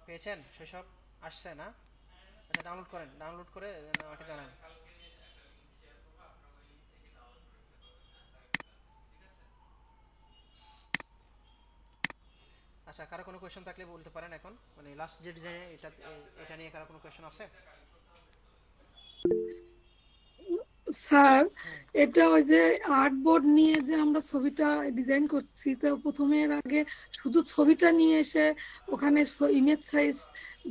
পেয়েছেন শৈশব? আসছে না? আচ্ছা, ডাউনলোড করেন, ডাউনলোড করে আমাকে জানান। আচ্ছা, কারো কোনো কোয়েশ্চন থাকলে বলতে পারেন এখন, মানে লাস্ট যে ডিজাইনে এটা, এটা নিয়ে কারো কোনো কোয়েশ্চন আছে? স্যার, এটা ওই যে আর্টবোর্ড নিয়ে যে আমরা ছবিটা ডিজাইন করছি, তো প্রথমে এর আগে শুধু ছবিটা নিয়ে এসে ওখানে ইমেজ সাইজ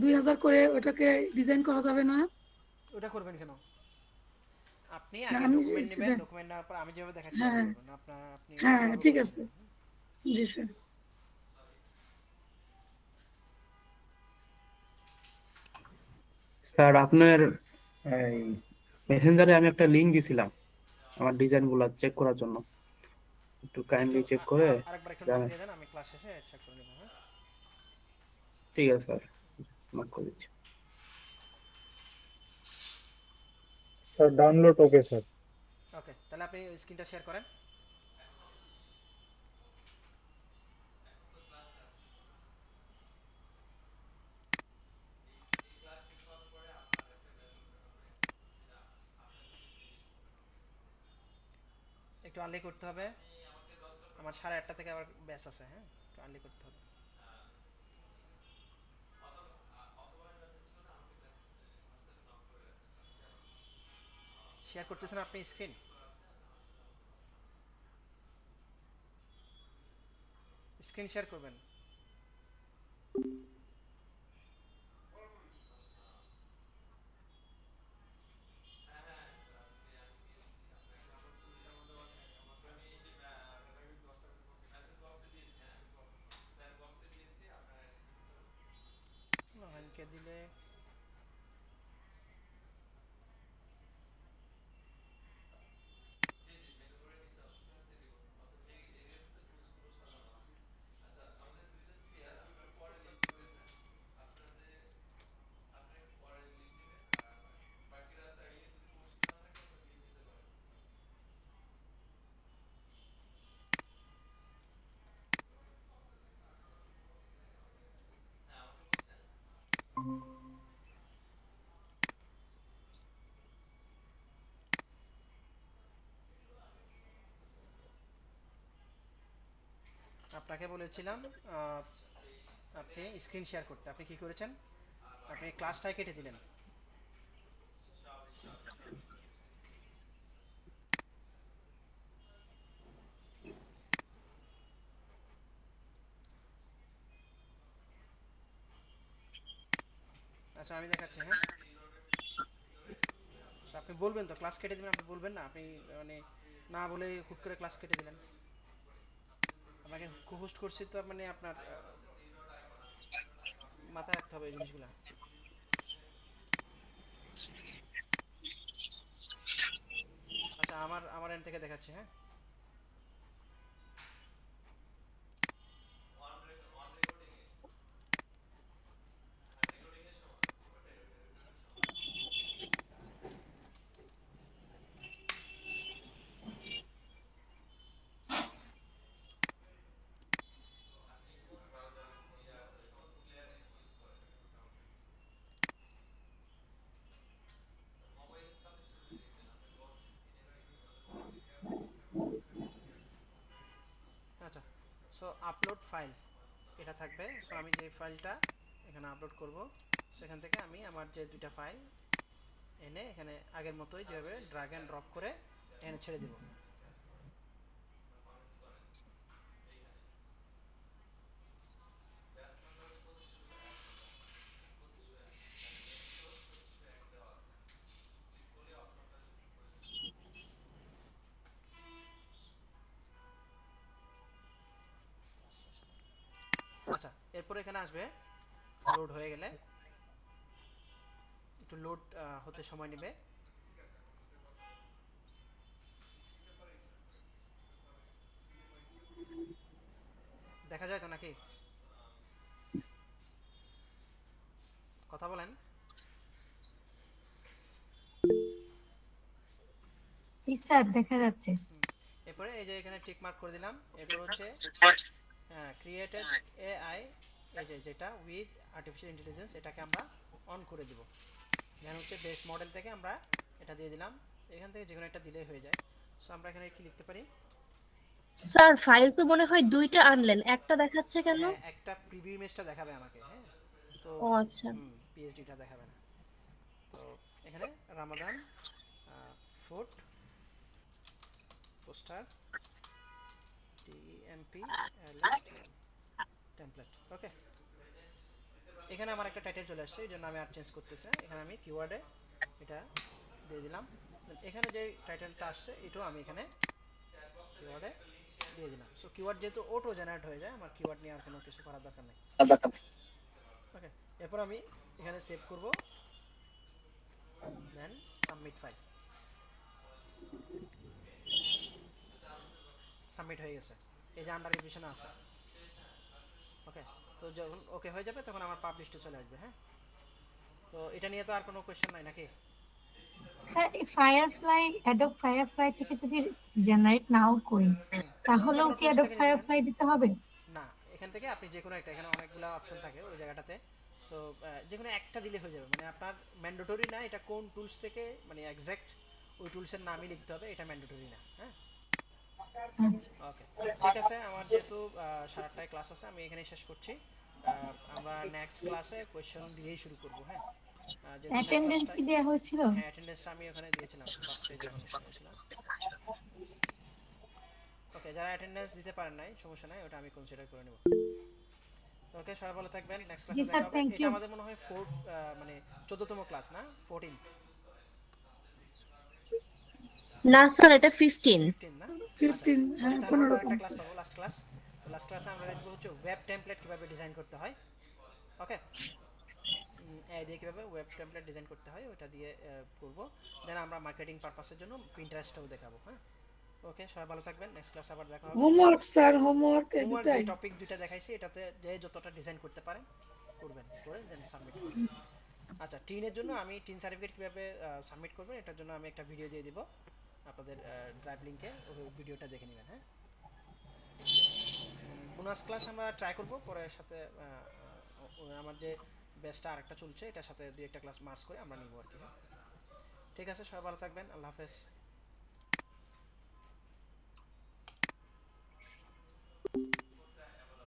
2000 করে ওটাকে ডিজাইন করা যাবে না? ওটা করবেন কেন? আপনি না, আগে আমি ডকুমেন্ট নেবেন, সেটা, ডকুমেন্ট নেওয়ার পর আমি যেভাবে দেখাচ্ছি ওভাবে হ্যাঁ করবেন। আপনি হ্যাঁ ওভাবে ঠিক করবেন আছে, না। জি স্যার। স্যার আপনার এই মেসেঞ্জারে আমি একটা লিংক দিছিলাম আমার ডিজাইন গুলা চেক করার জন্য, একটু কাইন্ডলি চেক করে আরেকবার একটু নক জানান। দিয়ে দেন, আমি ক্লাস শেষে চেক করে নেব, হ্যাঁ। ঠিক আছে স্যার, নক করে দিচ্ছি। Sir download okay sir. Okay, তাহলে আপনি স্ক্রিনটা শেয়ার করেন। একটু আর্লি করতে হবে, আমার 8:30 থেকে আবার ব্যাচ আছে, হ্যাঁ, একটু আর্লি করতে হবে। শেয়ার করতেছেন আপনি স্ক্রিন? স্ক্রিন শেয়ার করবেন। লিখে দিলে আপনাকে বলেছিলাম আপনি স্ক্রিন শেয়ার করতে, আপনি কি করেছেন? আপনি ক্লাসটাই কেটে দিলেন। আচ্ছা আমি দেখাচ্ছি। হ্যাঁ আপনি বলবেন তো ক্লাস কেটে দিবেন, আপনি বলবেন না, আপনি মানে না বলে হুট করে ক্লাস কেটে দিলেন। আপনাকে হোস্ট করছি তো, মানে আপনার মাথায় রাখতে হবে এই জিনিসগুলো। আচ্ছা আমার এন্ড থেকে দেখাচ্ছি। হ্যাঁ আচ্ছা, সো আপলোড ফাইল এটা থাকবে। সো আমি যে ফাইলটা এখানে আপলোড করব, সেখান থেকে আমি আমার যে দুইটা ফাইল এনে এখানে আগের মতোই যেভাবে ড্র্যাগ অ্যান্ড ড্রপ করে এখানে ছেড়ে দেব। আচ্ছা এরপরে এখানে আসবে লোড হয়ে গেলে, একটু লোড হতে সময় নেবে। দেখা যায় তো নাকি? কথা বলেন। জি স্যার দেখা যাচ্ছে। এরপরে এই যে এখানে টিক মার্ক করে দিলাম। এরপর হচ্ছে ক্রিয়েটেড এআই, এই যে যেটা উইথ আর্টিফিশিয়াল ইন্টেলিজেন্স, এটাকে আমরা অন করে দিব। দেন হচ্ছে বেস মডেল থেকে আমরা এটা দিয়ে দিলাম। এখান থেকে যে কোনো একটা দিলেই হয়ে যায়। সো আমরা এখানে কি লিখতে পারি? স্যার ফাইল তো মনে হয় দুইটা আনলেন, একটা দেখাচ্ছে কেন? একটা প্রিভিউ ইমেজটা দেখাবে আমাকে। হ্যাঁ তো ও আচ্ছা, পিএইচডিটা দেখাবে না। তো এখানে Ramadan food poster TMP template. Okay, এখানে আমার একটা টাইটেল চলে আসছে, এই জন্য আমি আর চেঞ্জ করতেছি না। এখানে আমি কিওয়ার্ডে এটা দিয়ে দিলাম। এখানে যে টাইটেলটা আসছে এটাও আমি এখানে কিওয়ার্ডে দিয়ে দিলাম। সো কিওয়ার্ড যেহেতু অটো জেনারেট হয়ে যায়, আমার কিওয়ার্ড নিয়ে আর কোনো কিছু করার দরকার নেই। ওকে, এরপর আমি এখানে সেভ করব, দেন সাবমিট ফাইল। সাবমিট হয়ে গেছে, এই যে আন্ডার রিভিশনে আছে। ওকে, তো যখন ওকে হয়ে যাবে তখন আমার পাবলিশে চলে আসবে। হ্যাঁ, তো এটা নিয়ে তো আর কোনো কোশ্চেন নাই নাকি? স্যার এই ফায়ারফ্লাই, অ্যাডোব ফায়ারফ্লাই থেকে যদি জেনারেট নাও করি তাহলেও কি অ্যাডোব ফায়ারফ্লাই দিতে হবে? না, এখান থেকে আপনি যে কোনো একটা, এখানে অনেকগুলো অপশন থাকে ওই জায়গাটাতে। সো যে কোনো একটা দিলে হয়ে যাবে, মানে আপনার ম্যান্ডেটরি না এটা কোন টুলস থেকে, মানে এক্স্যাক্ট ওই টুলসের নামই লিখতে হবে, এটা ম্যান্ডেটরি না। হ্যাঁ ওকে ঠিক আছে। আমার যেহেতু 8:30টায় ক্লাস আছে, আমি এখানেই শেষ করছি। আমরা নেক্সট ক্লাসে কোয়েশ্চেন দিয়েই শুরু করব। হ্যাঁ, অ্যাটেনডেন্স কি দেয়া হয়েছিল? হ্যাঁ, অ্যাটেনডেন্সটা আমি ওখানে দিয়েছিলাম ফার্স্টে যখন দিয়েছিলাম। ওকে, যারা অ্যাটেনডেন্স দিতে পারেন নাই সমস্যা নাই, ওটা আমি কনসিডার করে নেব। ওকে, সবাই ভালো থাকবেন। নেক্সট ক্লাসে দেখা হবে। এটা আমাদের মনে হয় 4 মানে 14তম ক্লাস না 14th? না স্যার এটা 15 না 15 হ্যাঁ 15 একটা ক্লাস পাবো, লাস্ট ক্লাস। তো লাস্ট ক্লাসে আমরা দেখব হচ্ছে ওয়েব টেমপ্লেট কিভাবে ডিজাইন করতে হয়। ওকে। এই দিয়ে কীভাবে ওয়েব টেমপ্লেট ডিজাইন করতে হয় ওটা দিয়ে করব। দেন আমরা মার্কেটিং পারপাসের জন্য পিন্টারেস্টটাও দেখাবো। হ্যাঁ, ওকে, সবাই ভালো থাকবেন, নেক্সট ক্লাস আবার দেখা হবে। হোমওয়ার্ক স্যার, হোমওয়ার্ক এই হোমওয়ার্ক দুটাই। যে টপিক দুইটা দেখাইছি এটাতে যে যতটা ডিজাইন করতে পারেন করবেন, করে দেন সাবমিট করবেন। আচ্ছা, টিনের জন্য আমি টিন সার্টিফিকেট কীভাবে সাবমিট করবেন এটার জন্য আমি একটা ভিডিও দিয়ে দিব আপনাদের ড্রাইভ লিঙ্কে, ওই ভিডিওটা দেখে নেবেন। হ্যাঁ, বোনাস ক্লাস আমরা ট্রাই করব পরে সাথে আমার যে বেস্টটা আরেকটা চলছে এটার সাথে দুই একটা ক্লাস মার্চ করে আমরা নিব আর কি। হ্যাঁ, ঠিক আছে, সবাই ভালো থাকবেন, আল্লাহ হাফেজ।